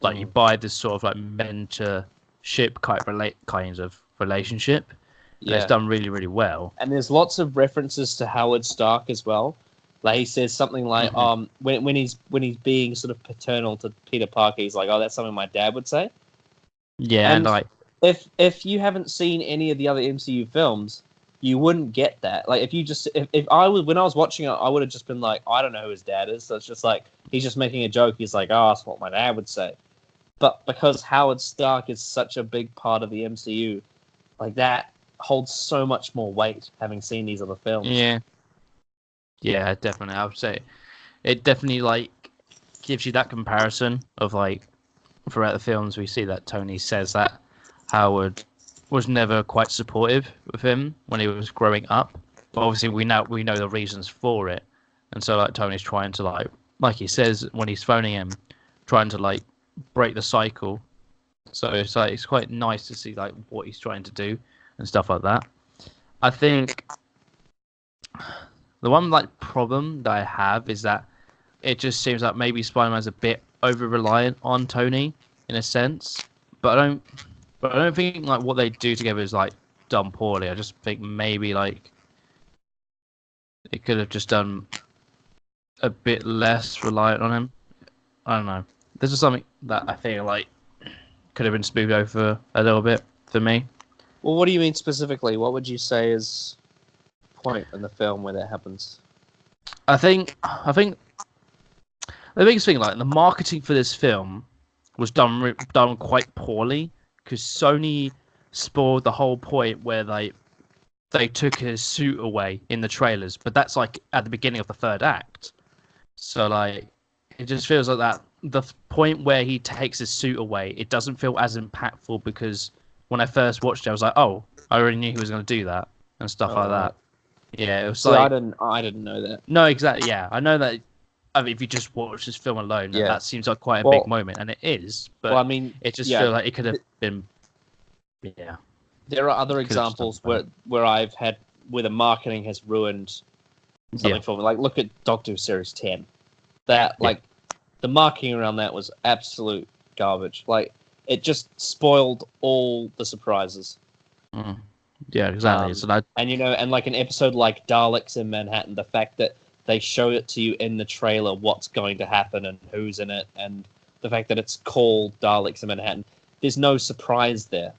Like you buy this sort of like mentorship kind of relationship, and it's Yeah. done really really well. And there's lots of references to Howard Stark as well. Like he says something like, when he's being sort of paternal to Peter Parker, he's like, "Oh, that's something my dad would say." Yeah, and And like if you haven't seen any of the other MCU films, you wouldn't get that. Like if I was when I was watching it, I would have just been like, I don't know who his dad is. So it's just like he's just making a joke. He's like, "Oh, that's what my dad would say." But because Howard Stark is such a big part of the MCU, like that holds so much more weight having seen these other films. yeah, definitely. I would say it definitely like gives you that comparison of like throughout the films we see that Tony says that Howard was never quite supportive of him when he was growing up. But obviously we know the reasons for it. And so like Tony's trying to like he says when he's phoning him, trying to like break the cycle. So it's like it's quite nice to see like what he's trying to do and stuff like that. I think the one like problem that I have is that it just seems like maybe Spider-Man's a bit over reliant on Tony in a sense. But I don't think like what they do together is like done poorly. I just think maybe like it could have just done a bit less reliant on him. I don't know. This is something that I feel like could have been smoothed over a little bit for me. Well, what do you mean specifically? What would you say is the point in the film where that happens? I think the biggest thing, like the marketing for this film, was done quite poorly because Sony spoiled the whole point where they took his suit away in the trailers, but that's like at the beginning of the third act. So like it just feels like that the point where he takes his suit away, it doesn't feel as impactful because when I first watched it, I was like, oh, I already knew he was going to do that and stuff like that. Yeah, it was See, like I didn't know that. no, exactly. Yeah, I know that. I mean, if you just watch this film alone, that seems like quite a big moment, and it is. But I mean, it just feels like it could have been. Yeah. There are other examples where I've had where the marketing has ruined something for me. Like look at Doctor Who Series 10. That like the marketing around that was absolute garbage. Like it just spoiled all the surprises. Mm. Yeah, exactly. And like an episode like Daleks in Manhattan, the fact that they show it to you in the trailer what's going to happen and who's in it, and the fact that it's called Daleks in Manhattan, there's no surprise there.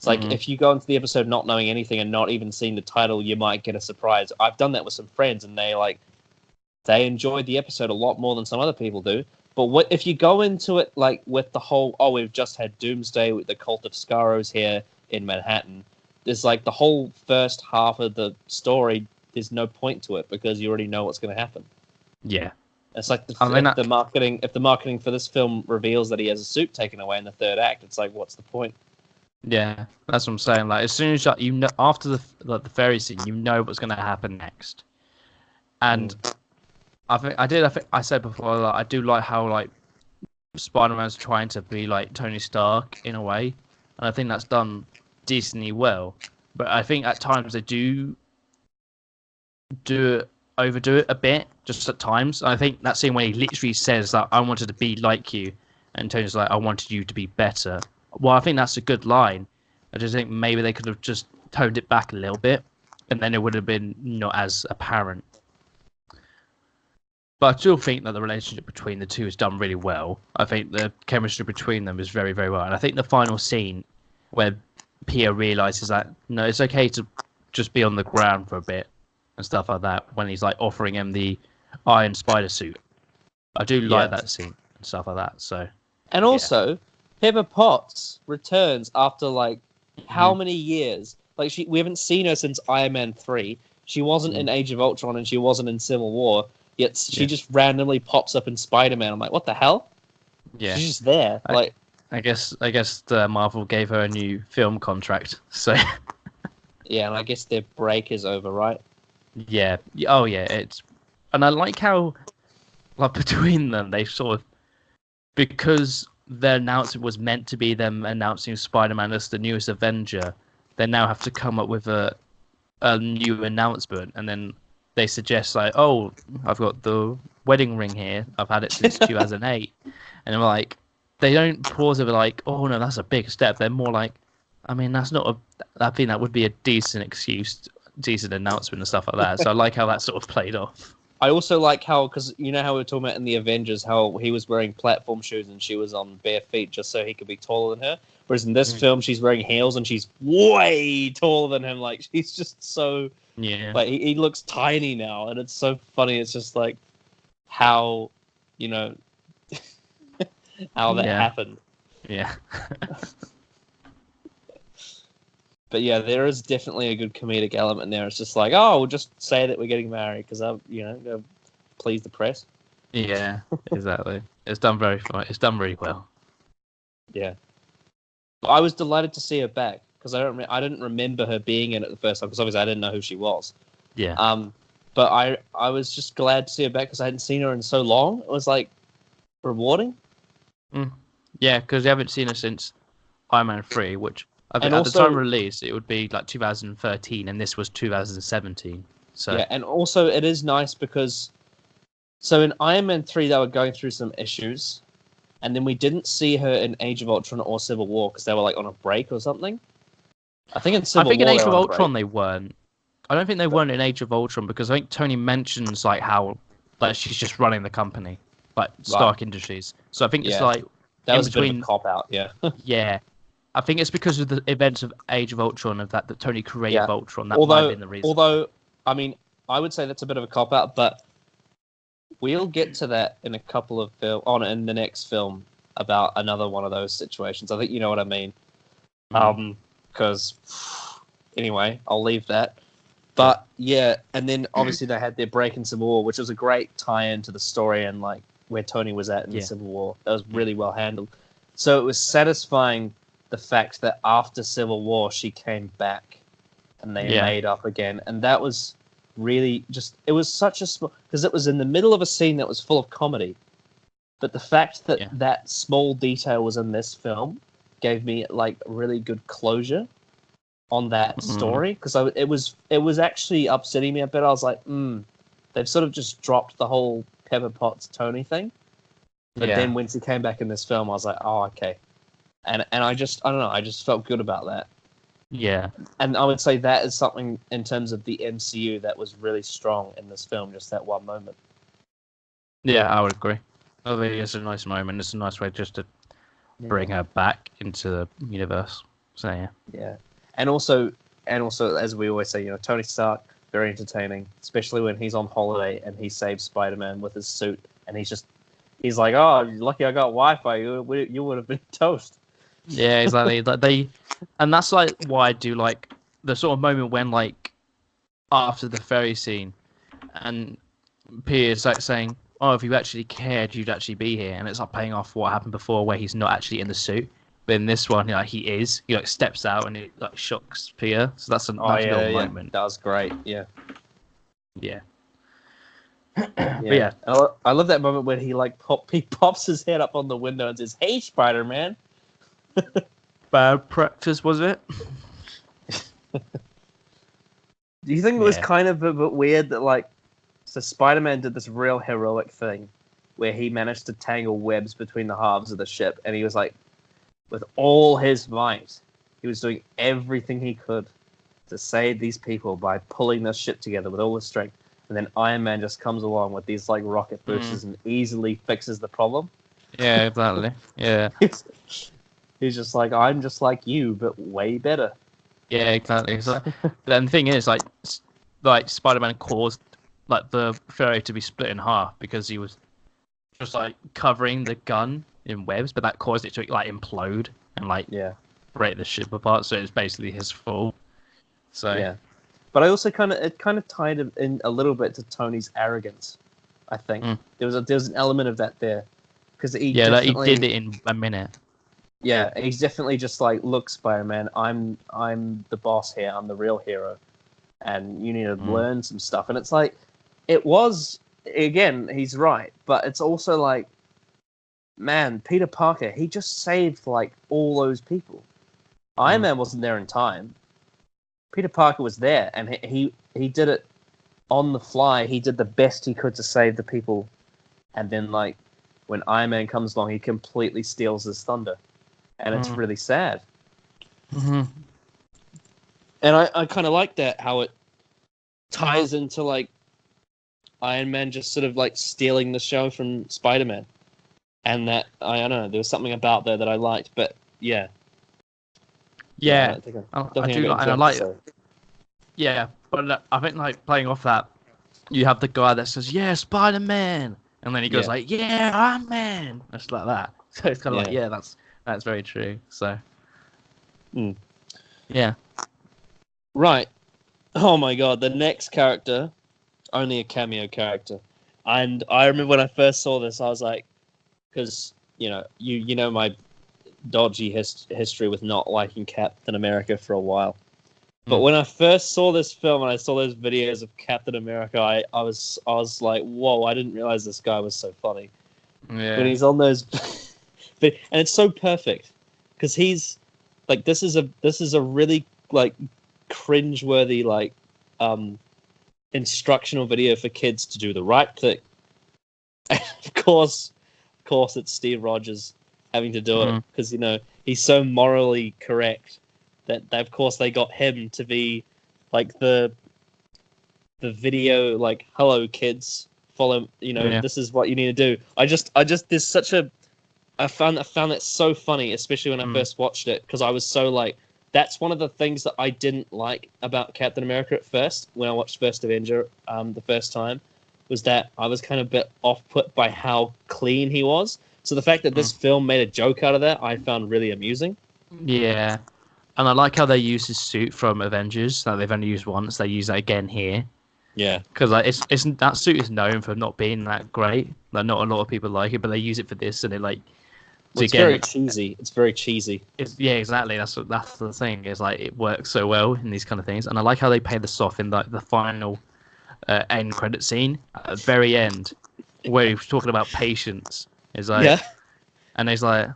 It's like if you go into the episode not knowing anything and not even seeing the title, you might get a surprise. I've done that with some friends, and they enjoyed the episode a lot more than some other people do. But if you go into it like with the whole, oh, we've just had Doomsday with the Cult of Scaros here in Manhattan, there's like the whole first half of the story, there's no point to it because you already know what's going to happen. Yeah. It's like if the marketing for this film reveals that he has a suit taken away in the third act, it's like, what's the point? Yeah, that's what I'm saying. Like, as soon as you know, after the fairy scene, you know what's going to happen next. And I think I said before, like, I do like how like Spider-Man's trying to be like Tony Stark in a way, and I think that's done decently well. But I think at times they overdo it a bit, just at times. And I think that scene when he literally says that I wanted to be like you, and Tony's like, I wanted you to be better. Well, I think that's a good line. I just think maybe they could have just toned it back a little bit, and then it would have been not as apparent. But I still think that the relationship between the two is done really well. I think the chemistry between them is very, very well. And I think the final scene where Peter realizes that, no, it's okay to just be on the ground for a bit and stuff like that, when he's like offering him the Iron Spider suit. I do like that scene and stuff like that. So, and also, Pepper Potts returns after like how many years? Like we haven't seen her since Iron Man 3. She wasn't in Age of Ultron and she wasn't in Civil War. Yet she just randomly pops up in Spider-Man. I'm like, what the hell? Yeah, she's just there. I guess Marvel gave her a new film contract. So yeah, and I guess their break is over, right? Yeah. Oh yeah. And I like how, like, between them, they sort of, because their announcement was meant to be them announcing Spider-Man as the newest Avenger, they now have to come up with a new announcement, and then they suggest like, oh, I've got the wedding ring here. I've had it since 2008, and I'm like, they don't pause it like, oh no, that's a big step. They're more like, I mean, that's not I think that would be a decent excuse, decent announcement and stuff like that. So I like how that sort of played off. I also like how, because you know how we were talking about in the Avengers, how he was wearing platform shoes and she was on bare feet just so he could be taller than her. Whereas in this film, she's wearing heels and she's way taller than him. Like, she's just so... Yeah. Like, he looks tiny now, and it's so funny. It's just like how, you know, how that happened. Yeah. But yeah, there is definitely a good comedic element there. It's just like, oh, we'll just say that we're getting married because please the press. Yeah, exactly. It's done very fine. It's done really well. Yeah, I was delighted to see her back because I didn't remember her being in it the first time because obviously I didn't know who she was. Yeah. But I was just glad to see her back because I hadn't seen her in so long. It was like rewarding. Yeah, because you haven't seen her since Iron Man 3, which at the time of release it would be like 2013, and this was 2017. So yeah, and also it is nice because so in Iron Man 3 they were going through some issues, and then we didn't see her in Age of Ultron or Civil War because they were like on a break or something. I think in Civil War. in Age of Ultron they weren't. I don't think they weren't in Age of Ultron because I think Tony mentions like how like she's just running the company, like Stark Industries. So I think it's like that was a bit of a cop out. Yeah. Yeah. I think it's because of the events of Age of Ultron, of that Tony created Ultron. That might have been the reason. Although, I mean, I would say that's a bit of a cop out, but we'll get to that in a couple of in the next film about another one of those situations. I think you know what I mean. Because anyway, I'll leave that. But yeah, and then obviously they had their break in Civil War, which was a great tie-in to the story and like where Tony was at in the Civil War. That was really well handled. So it was satisfying the fact that after Civil War she came back and they made up again, and that was really just, it was such a small, because it was in the middle of a scene that was full of comedy, but the fact that that small detail was in this film gave me like really good closure on that story, because it was actually upsetting me a bit. I was like, they've sort of just dropped the whole Pepper Potts Tony thing, but then when she came back in this film I was like, oh okay. And I don't know, I just felt good about that. Yeah. And I would say that is something in terms of the MCU that was really strong in this film, just that one moment. Yeah, I would agree. I think it's a nice moment. It's a nice way just to bring her back into the universe. So yeah. Yeah, and also as we always say, Tony Stark, very entertaining, especially when he's on holiday and he saves Spider-Man with his suit, and he's like, "Oh, lucky I got Wi-Fi. You would have been toast." Yeah, exactly. And that's like why I do like the sort of moment when like after the ferry scene, and Peter's like saying, "Oh, if you actually cared, you'd actually be here," and it's like paying off what happened before, where he's not actually in the suit. But in this one, he is. He like steps out and it like shocks Peter. So that's a nice little moment. That was great. Yeah, Yeah. yeah. But yeah, I love that moment when he he pops his head up on the window and says, "Hey, Spider-Man." bad practice was it? Do you think it was kind of a bit weird that so Spider-Man did this real heroic thing where he managed to tangle webs between the halves of the ship, and he was like, with all his might, he was doing everything he could to save these people by pulling this ship together with all his strength, and then Iron Man just comes along with these rocket boosters and easily fixes the problem. Yeah, exactly. Yeah. He's just like, I'm just like you, but way better. Yeah, exactly. So, then the thing is, like Spider-Man caused like the ferry to be split in half because he was just like covering the gun in webs, but that caused it to like implode and break the ship apart. So it's basically his fault. So yeah, but I also kind of tied it in a little bit to Tony's arrogance. I think there was an element of that there because he he did it in a minute. Yeah, he's definitely just like, look, Spider-Man, I'm the boss here. I'm the real hero, and you need to learn some stuff. And it's like, it was, again, he's right, but it's also like, man, Peter Parker, he just saved all those people. Iron Man wasn't there in time. Peter Parker was there, and he did it on the fly. He did the best he could to save the people, and then when Iron Man comes along, he completely steals his thunder. And it's really sad. Mm-hmm. And I kind of like that, how it ties into Iron Man just sort of stealing the show from Spider-Man. And that, I don't know, there was something about that I liked, but yeah. Yeah, I do like, and I like, yeah, but I think playing off that, you have the guy that says, "Yeah, Spider-Man," and then he goes "Yeah, Iron Man," just like that. So it's kind of that's very true. So, yeah, right. Oh my god, the next character, only a cameo character, and I remember when I first saw this, I was like, because you know my dodgy history with not liking Captain America for a while. But when I first saw this film and I saw those videos of Captain America, I was like, whoa, I didn't realize this guy was so funny. Yeah. When he's on those, and it's so perfect because he's this is a really cringeworthy instructional video for kids to do the right thing. And of course it's Steve Rogers having to do it because he's so morally correct that of course they got him to be the video hello kids, follow, this is what you need to do. I just there's such a I found that so funny, especially when I first watched it, because I was so that's one of the things that I didn't like about Captain America at first when I watched First Avenger the first time, was that I was kind of a bit off-put by how clean he was. So the fact that this film made a joke out of that, I found really amusing. Yeah. And I like how they use his suit from Avengers that they've only used once. They use that again here. Yeah. Because it's that suit is known for not being that great. Not a lot of people like it, but they use it for this, and it's very cheesy. It's very cheesy. Yeah, exactly. That's the thing. Is it works so well in these kind of things, and I like how they pay this off in the final end credit scene at the very end, where he's talking about patience. And he's like,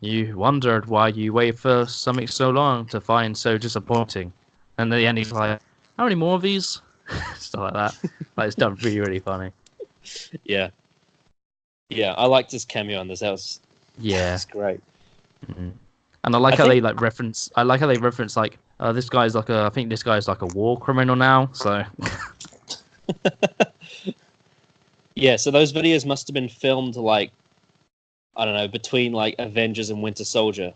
you wondered why you wait for something so long to find so disappointing, and at the end he's like, how many more of these? Stuff like that. It's done really, really funny. Yeah. Yeah, I liked his cameo on this. That's great. Mm-hmm. And I like how they reference. I like how they reference this guy's I think this guy's a war criminal now. So. Yeah, so those videos must have been filmed I don't know, between Avengers and Winter Soldier.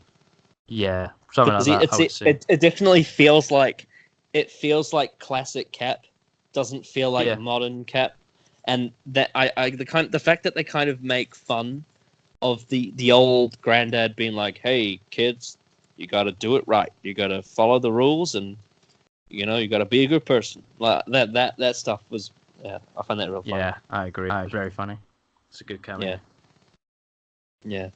Yeah, something like Because that. I would say. it definitely feels like classic Cap, doesn't feel like Yeah. modern Cap, and that the fact that they kind of make fun of the old granddad being like, "Hey kids, you got to do it right. You got to follow the rules, and you got to be a good person." Like that stuff was, yeah, I find that real funny. Yeah, I agree. It's very funny. It's a good cameo. Yeah.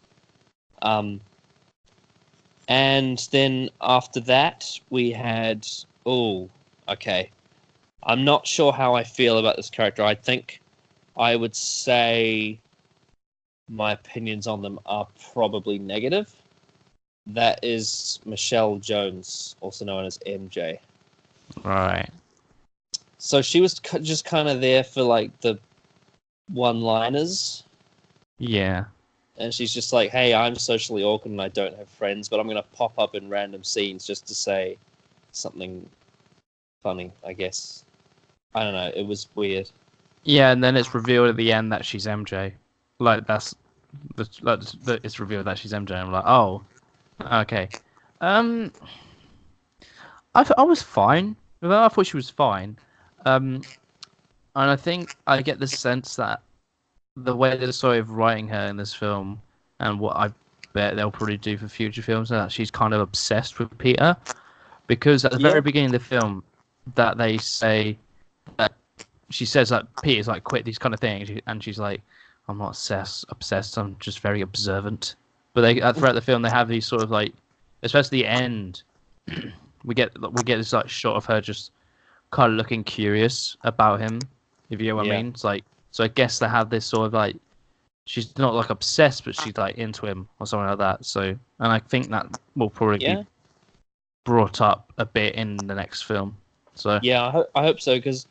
And then after that, we had. Oh, okay. I'm not sure how I feel about this character. I think I would say my opinions on them are probably negative. That is Michelle Jones, also known as MJ. Right. So she was just kind of there for like the one-liners. Yeah. And she's just like, hey, I'm socially awkward and I don't have friends, but I'm going to pop up in random scenes just to say something funny, I guess. I don't know. It was weird. Yeah, and then it's revealed at the end that she's MJ. Like, it's revealed that she's MJ. I'm like, oh, okay. I was fine with her. I thought she was fine. And I think I get the sense that the way they're sort of writing her in this film, and what I bet they'll probably do for future films, is that she's kind of obsessed with Peter, because at the very beginning of the film, that they say that she says that Peter's like quit these kind of things, and she's like, I'm not obsessed. I'm just very observant. But they throughout the film they have these sort of like, especially the end, we get this like shot of her just kind of looking curious about him, if you know what I mean. It's like, so I guess they have this sort of like, she's not like obsessed, but she's like into him or something like that. So, and I think that will probably be brought up a bit in the next film. So yeah, I hope so, because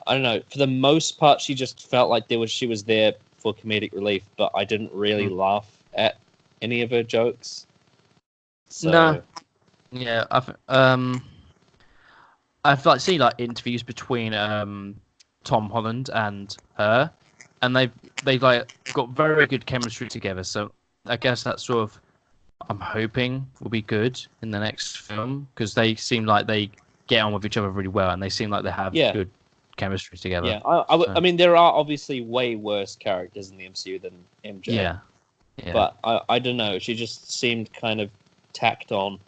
I don't know. For the most part, she just felt like she was there for comedic relief, but I didn't really laugh at any of her jokes. So, no, yeah, I've like seen like interviews between Tom Holland and her, and they've like got very good chemistry together. So I guess that's sort of, I'm hoping will be good in the next film, because they seem like they get on with each other really well, and they seem like they have good chemistry together. Yeah, I mean, there are obviously way worse characters in the MCU than MJ. Yeah. But I don't know. She just seemed kind of tacked on.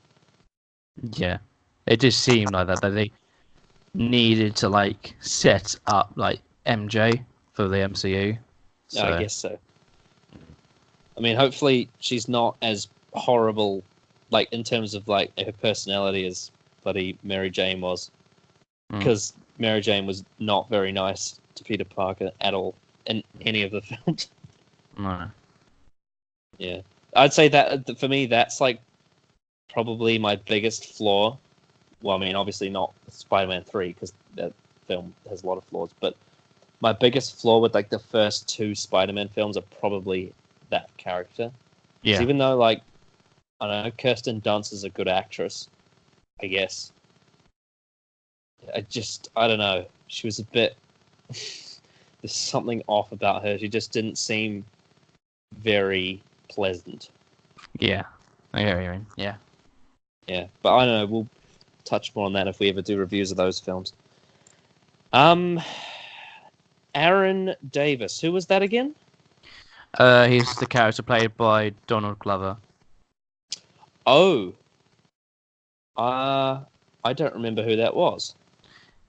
Yeah, it just seemed like that they needed to like set up like MJ for the MCU. So. I guess so. I mean, hopefully she's not as horrible, like in terms of like her personality, as bloody Mary Jane was, because Mary Jane was not very nice to Peter Parker at all in any of the films. No. Yeah, I'd say that for me, that's like probably my biggest flaw. Well, I mean, obviously not Spider-Man 3, because that film has a lot of flaws, but my biggest flaw with like the first two Spider-Man films are probably that character. Yeah. Even though, like, I don't know, Kirsten Dunst is a good actress, I guess. I don't know. She was a bit. There's something off about her. She just didn't seem very pleasant. Yeah. I get what you mean. Yeah. Yeah. But I don't know. We'll touch more on that if we ever do reviews of those films. Aaron Davis. Who was that again? He's the character played by Donald Glover. Oh. I don't remember who that was.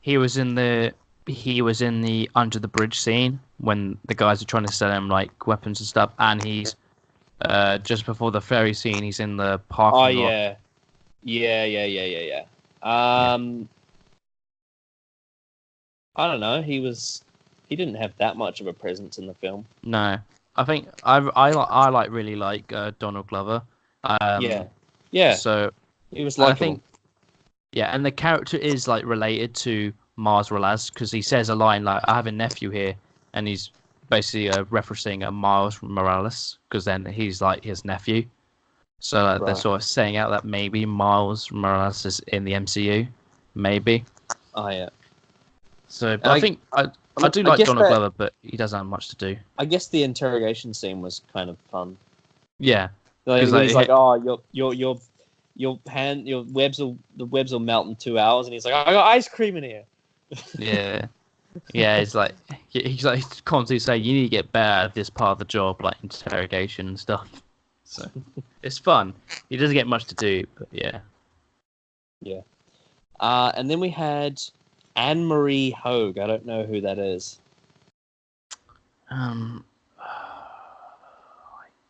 He was in the under the bridge scene when the guys are trying to sell him like weapons and stuff, and he's just before the ferry scene, he's in the parking lot. Yeah. I don't know. He didn't have that much of a presence in the film. No, I think I really like Donald Glover. Yeah. So he was likable. Yeah, and the character is like related to Miles Morales, because he says a line like, "I have a nephew here," and he's basically referencing Miles Morales, because then he's like his nephew. So they're sort of saying out that maybe Miles Morales is in the MCU, maybe. Oh yeah. So, but I think I do like Donald Glover, but he doesn't have much to do. I guess the interrogation scene was kind of fun. Yeah, like, he's like, "Oh, your the webs will melt in 2 hours, and he's like, I got ice cream in here. Yeah. Yeah, he's like constantly saying you need to get better at this part of the job, like interrogation and stuff. So it's fun. He doesn't get much to do, but yeah. Yeah. And then we had Anne Marie Hogue. I don't know who that is. I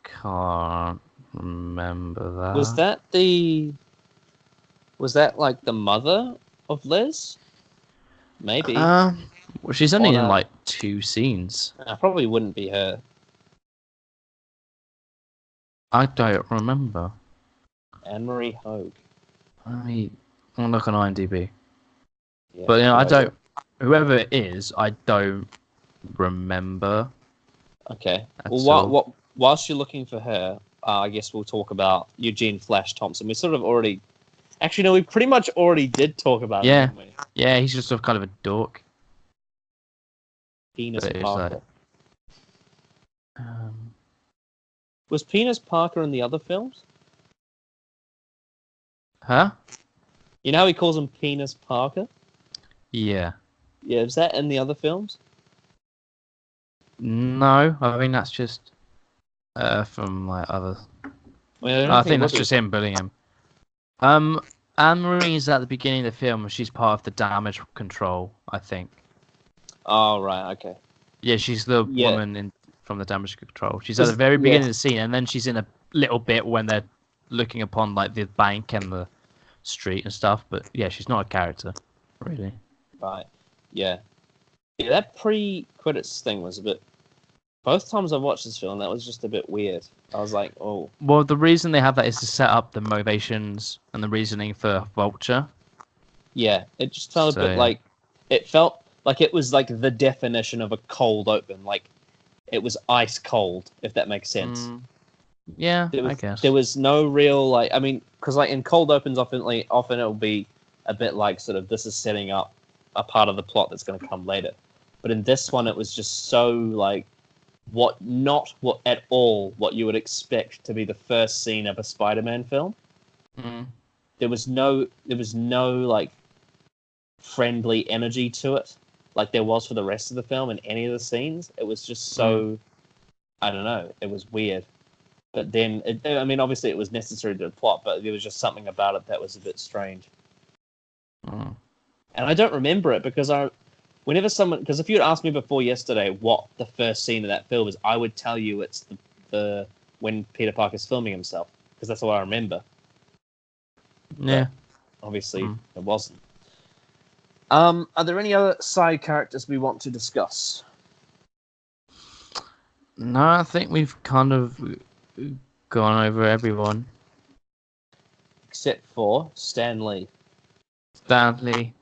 can't remember that. Was that like the mother of Liz? Maybe. Well, she's only in Or, like 2 scenes. probably wouldn't be her. I don't remember. Anne Marie Hogue. I'll look on IMDb. Yeah, But I good don't. idea. Whoever it is, I don't remember. Okay. That's Well, all. whilst you're looking for her, I guess we'll talk about Eugene Flash Thompson. We sort of already. Actually, no, we pretty much already did talk about him, Yeah, didn't we? yeah, he's just kind of a dork. Penis But it's Parker. like, um, Was Penis Parker in the other films? huh? You know how he calls him Penis Parker? Yeah. Yeah, is that in the other films? No, I mean that's just from like other. I mean, I don't I think think it would that's be. just him bullying him. Anne Marie's at the beginning of the film. She's part of the damage control, I think. Oh, right, okay. Yeah, she's the Yeah. woman from the damage control. She's at the very Yeah. beginning of the scene, and then she's in a little bit when they're looking upon like the bank and the street and stuff. But yeah, she's not a character, really. Right. Yeah. Yeah, that pre-credits thing was a bit. Both times I watched this film, that was just a bit weird. I was like, oh. Well, the reason they have that is to set up the motivations and the reasoning for Vulture. Yeah, it just felt a So, bit like. It felt like it was like the definition of a cold open. Like, it was ice cold, if that makes sense. Yeah, There was, I guess. there was no real, like, I mean, because like in cold opens, often it'll be a bit like sort of this is setting up a part of the plot that's going to come later. But in this one, it was just so like not what at all what you would expect to be the first scene of a Spider-Man film. Mm. There was no like friendly energy to it, like there was for the rest of the film in any of the scenes. It was just so I don't know. It was weird. But then, I mean, obviously it was necessary to the plot, but there was just something about it that was a bit strange. Mm. And I don't remember it because because if you had asked me before yesterday what the first scene of that film is, I would tell you it's the when Peter Parker's filming himself, because that's all I remember. Yeah. But obviously, it wasn't. Are there any other side characters we want to discuss? No, I think we've kind of gone over everyone. Except for Stan Lee. Stanley.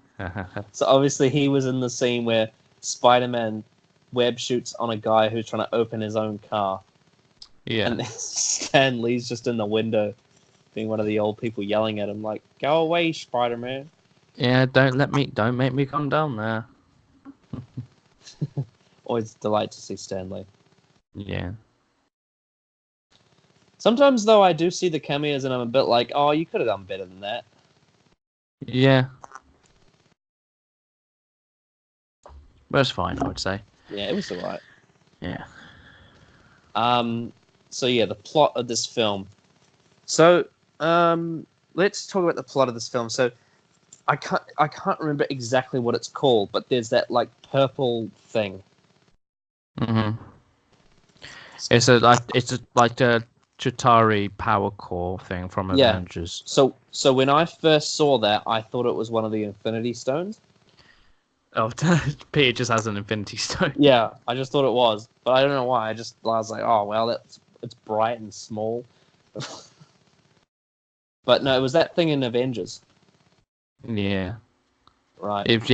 So obviously he was in the scene where Spider-Man web shoots on a guy who's trying to open his own car. Yeah. And Stan Lee's just in the window being one of the old people yelling at him like, "Go away, Spider-Man." Yeah, don't make me come down there. Always a delight to see Stan Lee. Yeah. Sometimes though I do see the cameos and I'm a bit like, oh, you could have done better than that. Yeah. But it's fine, I would say. Yeah, it was alright. Yeah. So yeah, the plot of this film. So, let's talk about the plot of this film. So, I can't remember exactly what it's called, but there's that like purple thing. Mm-hmm. It's like a Chitauri power core thing from Yeah. Avengers. So when I first saw that, I thought it was one of the Infinity Stones. Oh, Peter just has an Infinity Stone. Yeah, I just thought it was, but I don't know why. I was like, oh well, it's bright and small. But no, it was that thing in Avengers, Yeah. right? It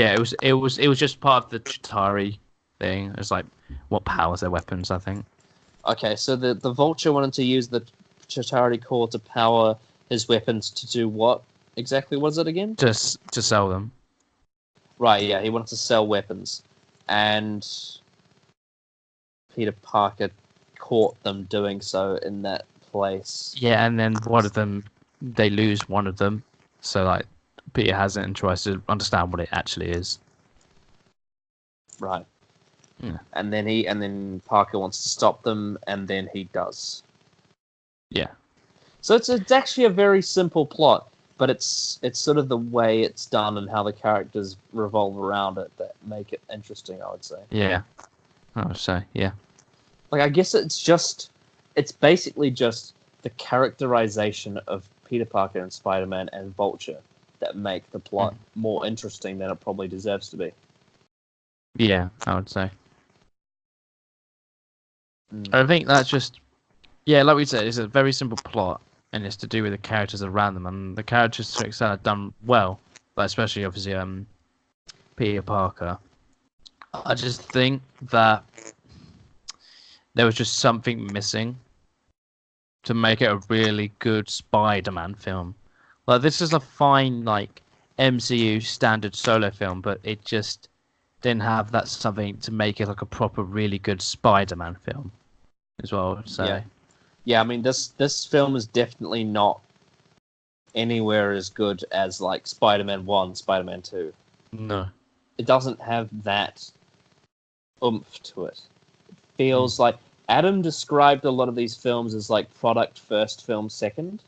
was just part of the Chitauri thing. It's like what powers their weapons, I think. Okay, so the Vulture wanted to use the Chitauri core to power his weapons to do what exactly? Was it again? Just to sell them. Right, yeah, he wanted to sell weapons, and Peter Parker caught them doing so in that place. Yeah, and then one of them they lose one of them, so like Peter has it and tries to understand what it actually is. Right. Yeah. And then Parker wants to stop them, and then he does. Yeah. So it's actually a very simple plot, but it's sort of the way it's done and how the characters revolve around it that make it interesting, I would say. Yeah. I would say, yeah. Like, I guess it's basically just the characterization of Peter Parker and Spider-Man and Vulture that make the plot more interesting than it probably deserves to be. Yeah, I would say. I think that's just, yeah, like we said, it's a very simple plot, and it's to do with the characters around them, and the characters to excel are done well, but especially obviously Peter Parker. I just think that there was just something missing to make it a really good Spider-Man film. Like, this is a fine like MCU standard solo film, but it just didn't have that something to make it like a proper, really good Spider-Man film, as well, I would say. Yeah. I mean, this film is definitely not anywhere as good as like Spider-Man 1, Spider-Man 2. No. It doesn't have that oomph to it. It feels like Adam described a lot of these films as like product first, film second.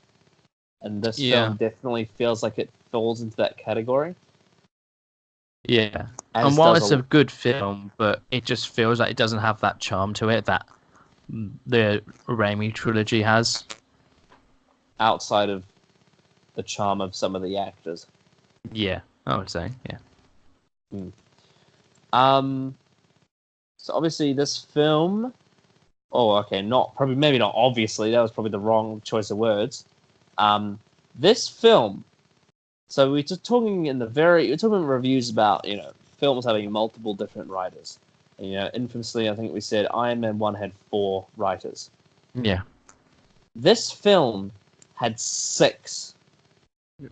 And this film definitely feels like it falls into that category. Yeah. And while it's a good film, but it just feels like it doesn't have that charm to it that the Raimi trilogy has. Outside of the charm of some of the actors. Yeah, I would say, yeah. So obviously this film... Oh, okay, maybe not obviously, that was probably the wrong choice of words. This film... So we're talking reviews about, films having multiple different writers. And, infamously, I think we said Iron Man 1 had 4 writers. Yeah. This film had 6.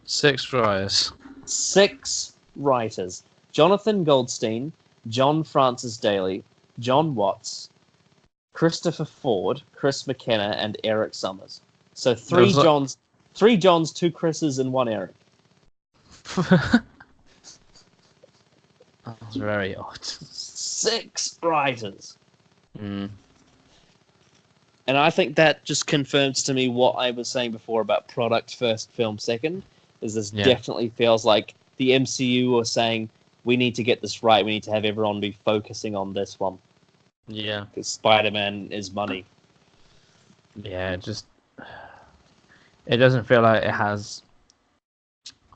6 writers. 6 writers. Jonathan Goldstein, John Francis Daly, John Watts, Christopher Ford, Chris McKenna, and Eric Summers. So 3 Johns, 2 Chris's, and 1 Eric. That's very odd. 6 writers. And I think that just confirms to me what I was saying before about product first, film second. Is this definitely feels like the MCU was saying, we need to get this right. We need to have everyone be focusing on this one. Yeah. Because Spider-Man is money. Yeah, it doesn't feel like it has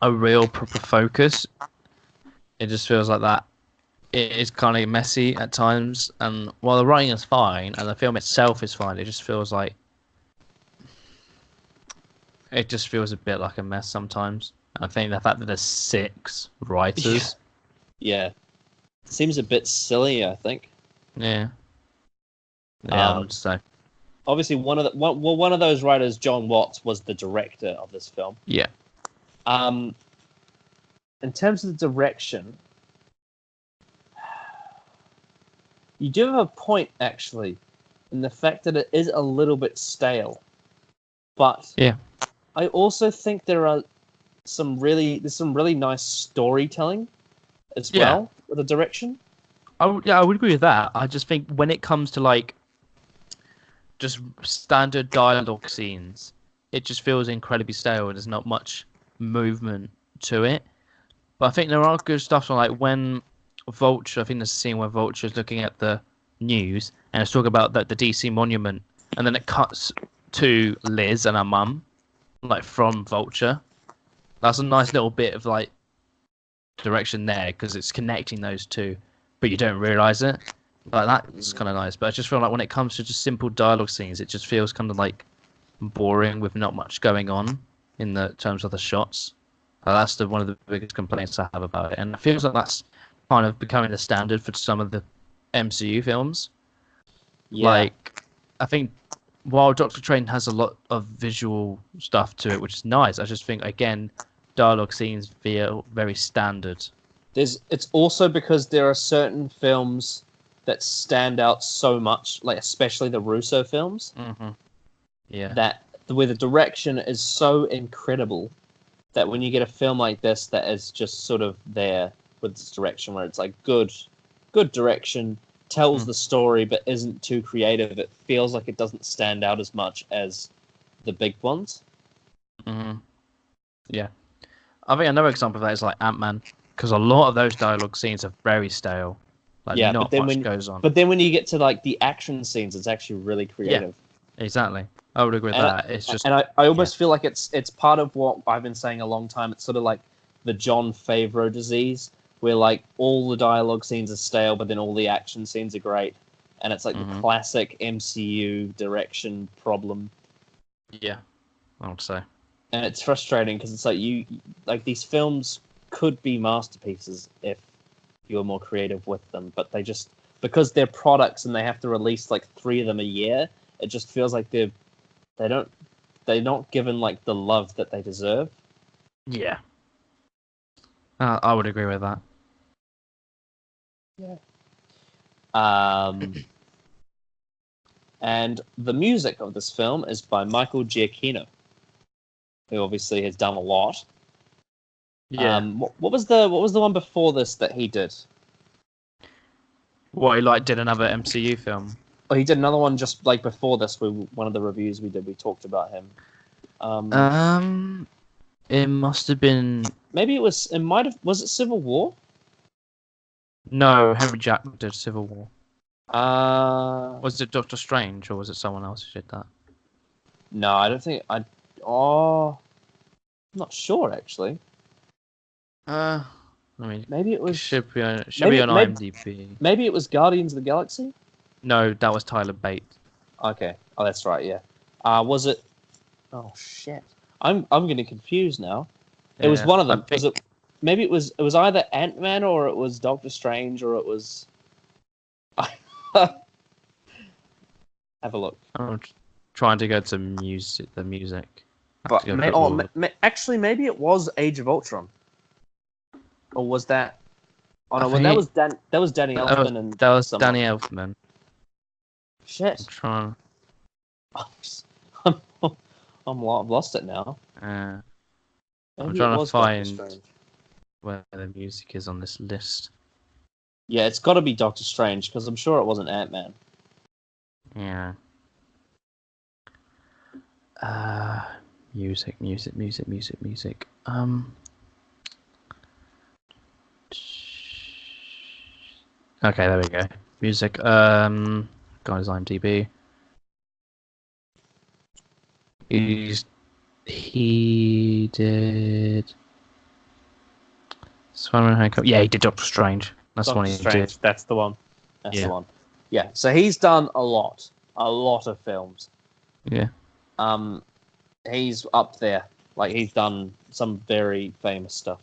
a real proper focus. It just feels like that it is kind of messy at times, and while the writing is fine and the film itself is fine, it just feels like a bit like a mess sometimes. I think the fact that there's 6 writers, yeah, seems a bit silly. I think. Yeah, I would say. Obviously, one of those writers, John Watts, was the director of this film. Yeah. In terms of the direction, you do have a point, actually, in the fact that it is a little bit stale. But I also think there's some really nice storytelling as well with the direction. I would agree with that. I just think when it comes to like just standard dialogue scenes, it just feels incredibly stale. There's not much movement to it. But I think there are good stuff on like when Vulture, I think there's a scene where Vulture's looking at the news and it's talking about the DC monument, and then it cuts to Liz and her mum, like from Vulture. That's a nice little bit of like direction there because it's connecting those two, but you don't realize it. Like that's kind of nice. But I just feel like when it comes to just simple dialogue scenes, it just feels kind of like boring with not much going on in the terms of the shots. That's one of the biggest complaints I have about it, and it feels like that's kind of becoming the standard for some of the MCU films. Yeah. Like, I think while Doctor Strange has a lot of visual stuff to it, which is nice, I just think again, dialogue scenes feel very standard. It's also because there are certain films that stand out so much, like especially the Russo films. Mm-hmm. Yeah. That where the direction is so incredible that when you get a film like this that is just sort of there with this direction where it's like good direction, tells the story but isn't too creative, it feels like it doesn't stand out as much as the big ones. Yeah. I think another example of that is like Ant-Man, because a lot of those dialogue scenes are very stale. Like, Yeah, not much goes on. But then when you get to like the action scenes, it's actually really creative. Yeah, exactly. I would agree with that. It's just, and I almost feel like it's part of what I've been saying a long time. It's sort of like the Jon Favreau disease, where like all the dialogue scenes are stale, but then all the action scenes are great, and it's like the classic MCU direction problem. Yeah, I would say. And it's frustrating because it's like these films could be masterpieces if you were more creative with them, but they just, because they're products and they have to release like 3 of them a year, it just feels like they're not given like the love that they deserve. Yeah, I would agree with that. Yeah. And the music of this film is by Michael Giacchino, who obviously has done a lot. Yeah. What was the one before this that he did? What, he like did another MCU film? Oh, he did another one just like before this. One of the reviews we did, we talked about him. It must have been. Maybe it was. It might have. Was it Civil War? No, Henry Jackman did Civil War. Was Was it Doctor Strange or was it someone else who did that? No, I don't think. I'm not sure actually. I mean, Maybe it was. Should be on IMDb. Maybe it was Guardians of the Galaxy. No, that was Tyler Bates. Okay. Oh, that's right. Yeah. Was it? Oh shit! I'm getting confused now. It was one of them. Was it? Maybe it was either Ant-Man or it was Doctor Strange or it was. Have a look. I'm trying to go to music. The music. But actually, maybe it was Age of Ultron. Or was that? Oh no, that was Danny Elfman and that was someone. Danny Elfman. Shit. I'm trying. I've lost it now. I'm trying to find where the music is on this list. Yeah, it's got to be Doctor Strange because I'm sure it wasn't Ant-Man. Yeah. Music. Okay, there we go. Music. Guys, IMDb. He did. Spider-Man Homecoming. Yeah, he did Doctor Strange. That's the one he did. That's the one. That's the one. Yeah. So he's done a lot of films. Yeah. He's up there. Like he's done some very famous stuff.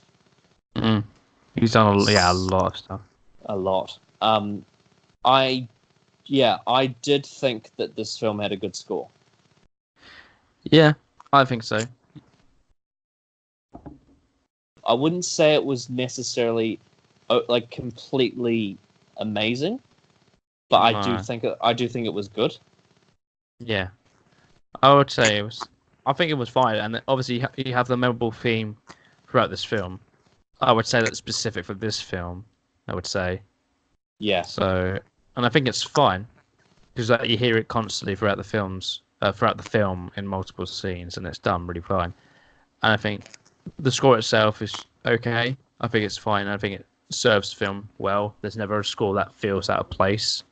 He's done a lot of stuff. A lot. I did think that this film had a good score. Yeah, I think so. I wouldn't say it was necessarily like completely amazing, but I do think it was good. Yeah, I would say it was. I think it was fine, and obviously you have the memorable theme throughout this film. I would say that's specific for this film. I would say. Yeah. So, and I think it's fine because you hear it constantly throughout the film in multiple scenes, and it's done really fine. And I think the score itself is okay. I think it's fine. I think it serves the film well. There's never a score that feels out of place.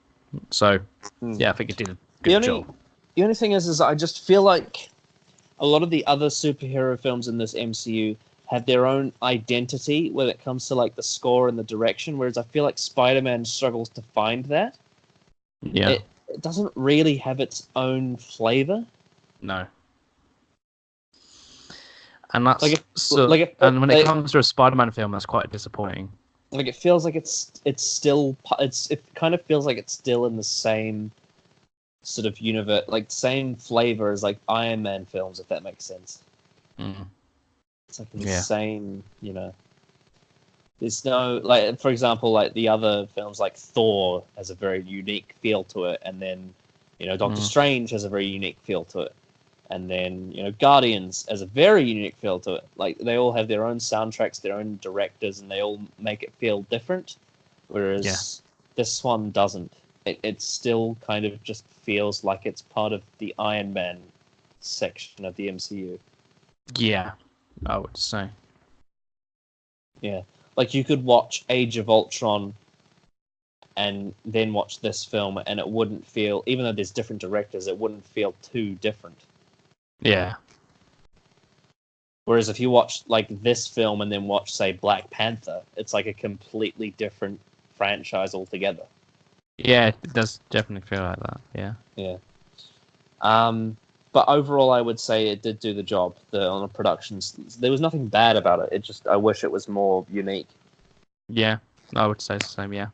So, yeah, I think it did a good job. The only thing is I just feel like a lot of the other superhero films in this MCU have their own identity when it comes to like the score and the direction, whereas I feel like Spider-Man struggles to find that. Yeah. It doesn't really have its own flavor. No. And that's and when it comes to a Spider-Man film, that's quite disappointing. Like it feels like it kind of feels like it's still in the same sort of universe, like same flavor as like Iron Man films, if that makes sense. It's like the same, There's no, like, for example, like the other films like Thor has a very unique feel to it, and then, Doctor Strange has a very unique feel to it. And then, Guardians has a very unique feel to it. Like, they all have their own soundtracks, their own directors, and they all make it feel different. Whereas this one doesn't. It still kind of just feels like it's part of the Iron Man section of the MCU. Yeah, I would say. Yeah. Like, you could watch Age of Ultron and then watch this film, and it wouldn't feel, even though there's different directors, it wouldn't feel too different. Yeah. Whereas if you watch like this film and then watch, say, Black Panther, it's like a completely different franchise altogether. Yeah, it does definitely feel like that. Yeah. Yeah. But overall, I would say it did do the job. On the productions, there was nothing bad about it. I wish it was more unique. Yeah, I would say the same. Yeah.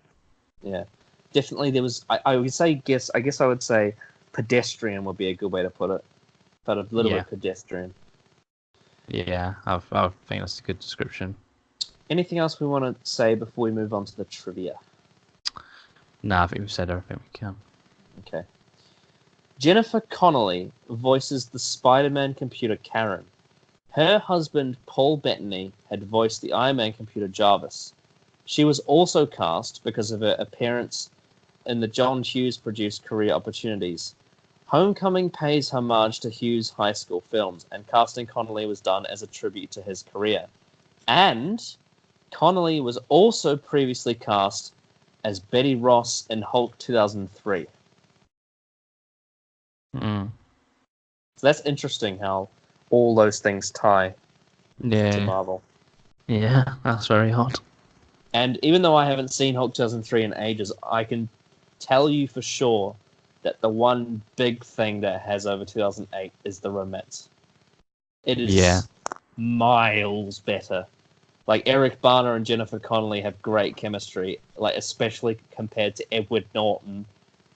Yeah, definitely. There was. I would say. I guess I would say pedestrian would be a good way to put it. But a little bit pedestrian. Yeah, I think that's a good description. Anything else we want to say before we move on to the trivia? No, I think we've said everything we can. Okay. Jennifer Connelly voices the Spider-Man computer Karen. Her husband, Paul Bettany, had voiced the Iron Man computer Jarvis. She was also cast because of her appearance in the John Hughes-produced Career Opportunities. Homecoming pays homage to Hughes' high school films, and casting Connelly was done as a tribute to his career. And Connelly was also previously cast as Betty Ross in Hulk 2003. Mm. So that's interesting how all those things tie to Marvel. Yeah, that's very odd. And even though I haven't seen Hulk 2003 in ages, I can tell you for sure that the one big thing that it has over 2008 is the romance. It is miles better. Like, Eric Bana and Jennifer Connelly have great chemistry, like especially compared to Edward Norton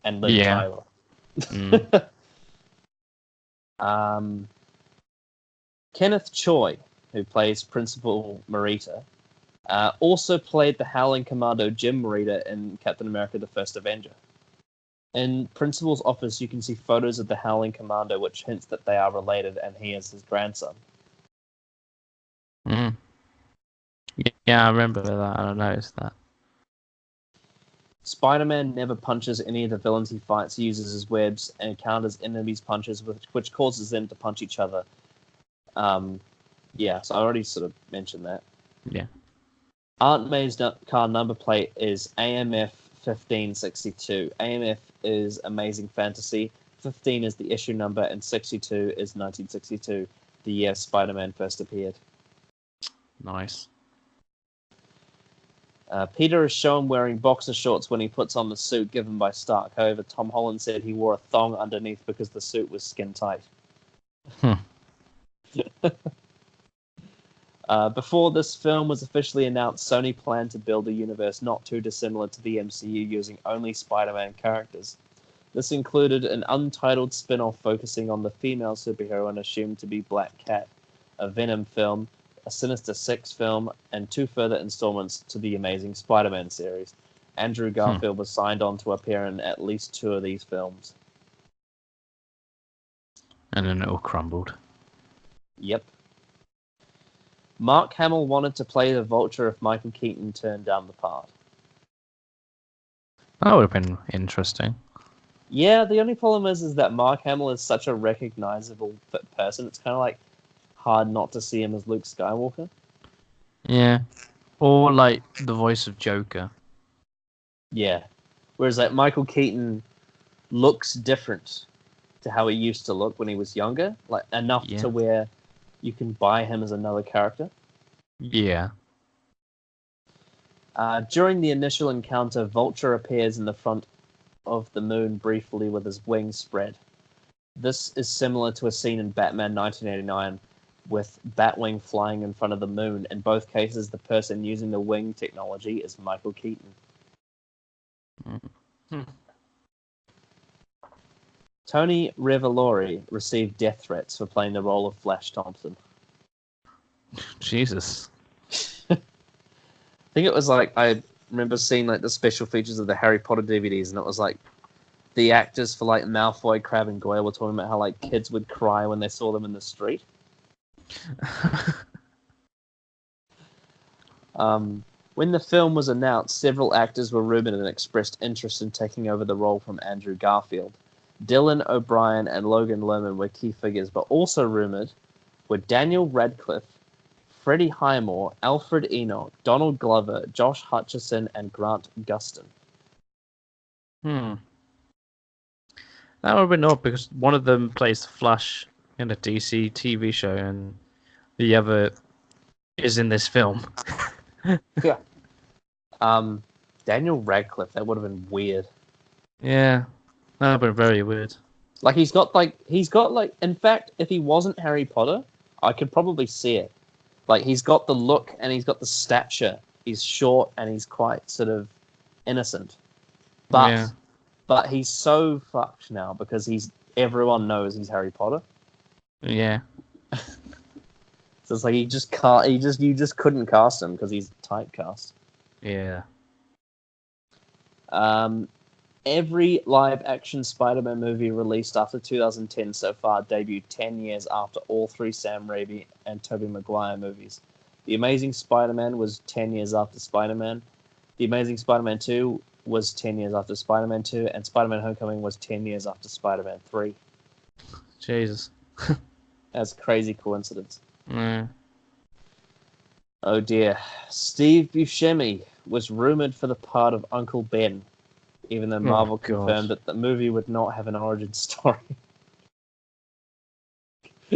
and Liv Tyler. Kenneth Choi, who plays Principal Morita, also played the Howling Commando Jim Morita in Captain America: The First Avenger. In Principal's office, you can see photos of the Howling Commando, which hints that they are related, and he is his grandson. Mm. Yeah, I remember that. I noticed that. Spider-Man never punches any of the villains he fights. He uses his webs and counters enemies' punches, which causes them to punch each other. So I already sort of mentioned that. Yeah. Aunt May's car number plate is AMF 1562. AMF is Amazing Fantasy. 15 is the issue number, and 62 is 1962, the year Spider-Man first appeared. Nice. Peter is shown wearing boxer shorts when he puts on the suit given by Stark. However, Tom Holland said he wore a thong underneath because the suit was skin tight. Before this film was officially announced, Sony planned to build a universe not too dissimilar to the MCU using only Spider-Man characters. This included an untitled spin-off focusing on the female superhero and assumed to be Black Cat, a Venom film, a Sinister Six film, and 2 further installments to the Amazing Spider-Man series. Andrew Garfield was signed on to appear in at least 2 of these films. And then it all crumbled. Yep. Mark Hamill wanted to play the Vulture if Michael Keaton turned down the part. That would have been interesting. Yeah, the only problem is that Mark Hamill is such a recognizable person. It's kind of like hard not to see him as Luke Skywalker. Yeah. Or like the voice of Joker. Yeah. Whereas like Michael Keaton looks different to how he used to look when he was younger. Like enough to where you can buy him as another character. Yeah. During the initial encounter, Vulture appears in the front of the moon briefly with his wings spread. This is similar to a scene in Batman 1989 with Batwing flying in front of the moon. In both cases, the person using the wing technology is Michael Keaton. Tony Revolori received death threats for playing the role of Flash Thompson. Jesus. I think it was like, I remember seeing like the special features of the Harry Potter DVDs, and it was like the actors for like Malfoy, Crabbe, and Goyle were talking about how like kids would cry when they saw them in the street. When the film was announced, several actors were rumored and expressed interest in taking over the role from Andrew Garfield. Dylan O'Brien and Logan Lerman were key figures, but also rumored were Daniel Radcliffe, Freddie Highmore, Alfred Enoch, Donald Glover, Josh Hutcherson, and Grant Gustin. That would have been odd because one of them plays Flash in a DC TV show and the other is in this film. Yeah. Daniel Radcliffe, that would have been weird. Yeah, that would have been very weird. Like he's got in fact, if he wasn't Harry Potter, I could probably see it. Like he's got the look and he's got the stature. He's short and he's quite sort of innocent. But he's so fucked now because everyone knows he's Harry Potter. Yeah. So it's like you just couldn't cast him because he's typecast. Yeah. Every live-action Spider-Man movie released after 2010 so far debuted 10 years after all three Sam Raimi and Tobey Maguire movies. The Amazing Spider-Man was 10 years after Spider-Man. The Amazing Spider-Man 2 was 10 years after Spider-Man 2, and Spider-Man Homecoming was 10 years after Spider-Man 3. Jesus. That's a crazy coincidence. Yeah. Oh dear. Steve Buscemi was rumored for the part of Uncle Ben, even though Marvel confirmed that the movie would not have an origin story.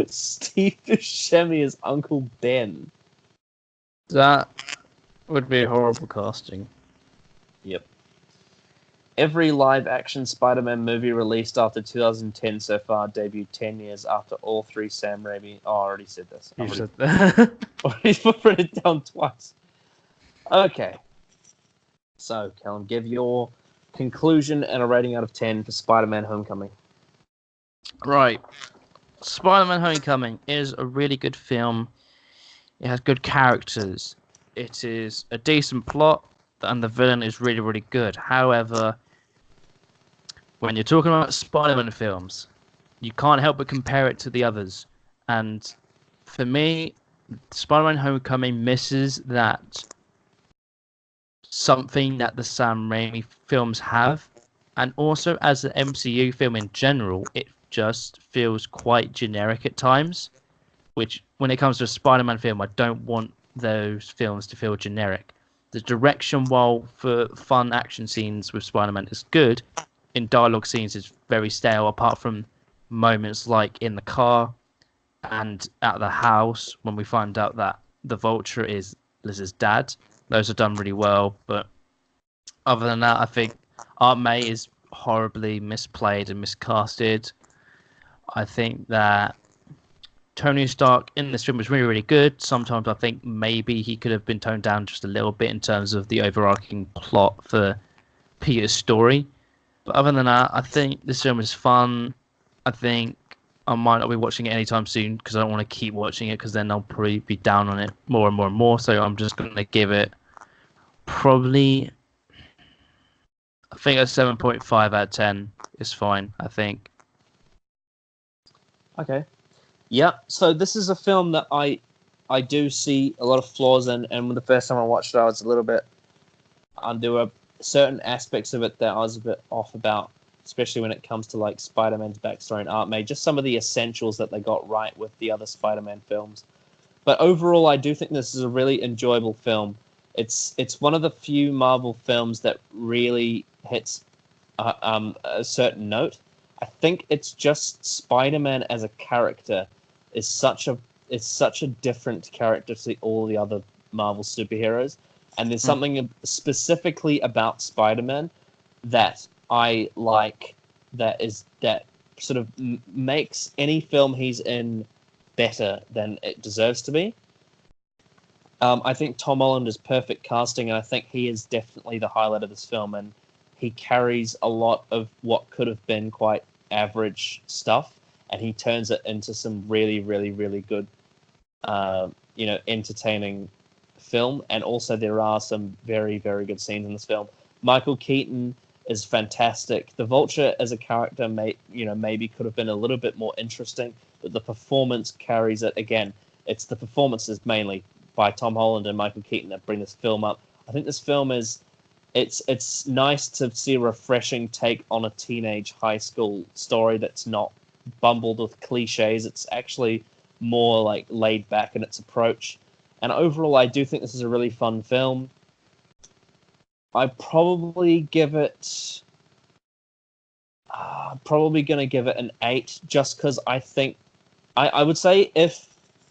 Steve Buscemi is Uncle Ben. That would be a horrible casting. Yep. Every live-action Spider-Man movie released after 2010 so far debuted 10 years after all three Sam Raimi... Oh, I already said this. You said that. Already put it down twice. Okay. So, Callum, give your conclusion and a rating out of 10 for Spider-Man Homecoming. Right. Spider-Man Homecoming is a really good film. It has good characters. It is a decent plot, and the villain is really, really good. However, when you're talking about Spider-Man films, you can't help but compare it to the others. And for me, Spider-Man Homecoming misses that something that the Sam Raimi films have. And also, as an MCU film in general, it just feels quite generic at times. Which, when it comes to a Spider-Man film, I don't want those films to feel generic. The direction, while for fun action scenes with Spider-Man is good, in dialogue scenes is very stale, apart from moments like in the car and at the house when we find out that the Vulture is Liz's dad. Those are done really well, but other than that, I think Aunt May is horribly misplayed and miscasted. I think that Tony Stark in this film was really, really good. Sometimes I think maybe he could have been toned down just a little bit in terms of the overarching plot for Peter's story. But other than that, I think this film is fun. I think I might not be watching it anytime soon because I don't want to keep watching it because then I'll probably be down on it more and more and more. So I'm just going to give it probably, I think a 7.5 out of 10 is fine, I think. Okay. Yeah, so this is a film that I do see a lot of flaws in, and the first time I watched it, I was a little bit... there were certain aspects of it that I was a bit off about, especially when it comes to like Spider-Man's backstory and Aunt May, just some of the essentials that they got right with the other Spider-Man films. But overall, I do think this is a really enjoyable film. It's one of the few Marvel films that really hits a certain note. I think it's just Spider-Man as a character is such a different character to all the other Marvel superheroes, and there's something specifically about Spider-Man that I like that sort of makes any film he's in better than it deserves to be. I think Tom Holland is perfect casting, and I think he is definitely the highlight of this film, and he carries a lot of what could have been quite average stuff, and he turns it into some really, really, really good, entertaining film. And also there are some very, very good scenes in this film. Michael Keaton is fantastic. The Vulture as a character maybe could have been a little bit more interesting, but the performance carries it. Again, it's the performances mainly by Tom Holland and Michael Keaton that bring this film up. I think this film it's nice to see a refreshing take on a teenage high school story that's not bumbled with cliches. It's actually more like laid back in its approach. And overall, I do think this is a really fun film. I'd probably give it. Probably going to give it an 8, just because I think I would say if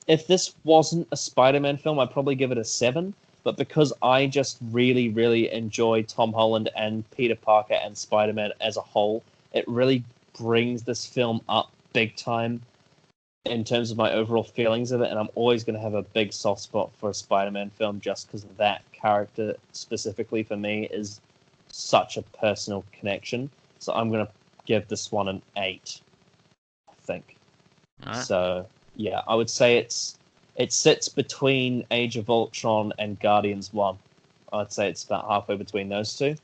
this wasn't a Spider-Man film, I'd probably give it a 7. But because I just really, really enjoy Tom Holland and Peter Parker and Spider-Man as a whole, it really brings this film up big time in terms of my overall feelings of it. And I'm always going to have a big soft spot for a Spider-Man film just because that character specifically for me is such a personal connection. So I'm going to give this one an 8, I think. All right. So, yeah, I would say it sits between Age of Ultron and Guardians 1. I'd say it's about halfway between those two.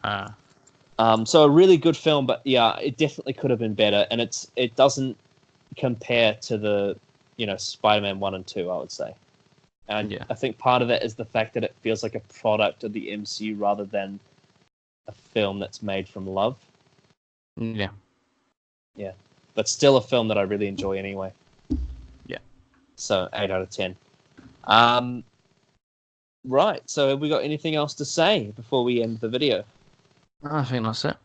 So a really good film, but yeah, it definitely could have been better, and it doesn't compare to the Spider-Man 1 and 2, I would say. And Yeah. I think part of it is the fact that it feels like a product of the MCU rather than a film that's made from love. Yeah. Yeah. But still a film that I really enjoy anyway. Yeah. So 8 out of 10. Right. So have we got anything else to say before we end the video? I think that's it.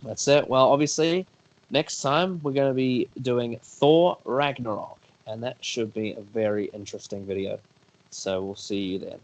That's it. Well, obviously, next time we're going to be doing Thor Ragnarok, and that should be a very interesting video. So we'll see you then.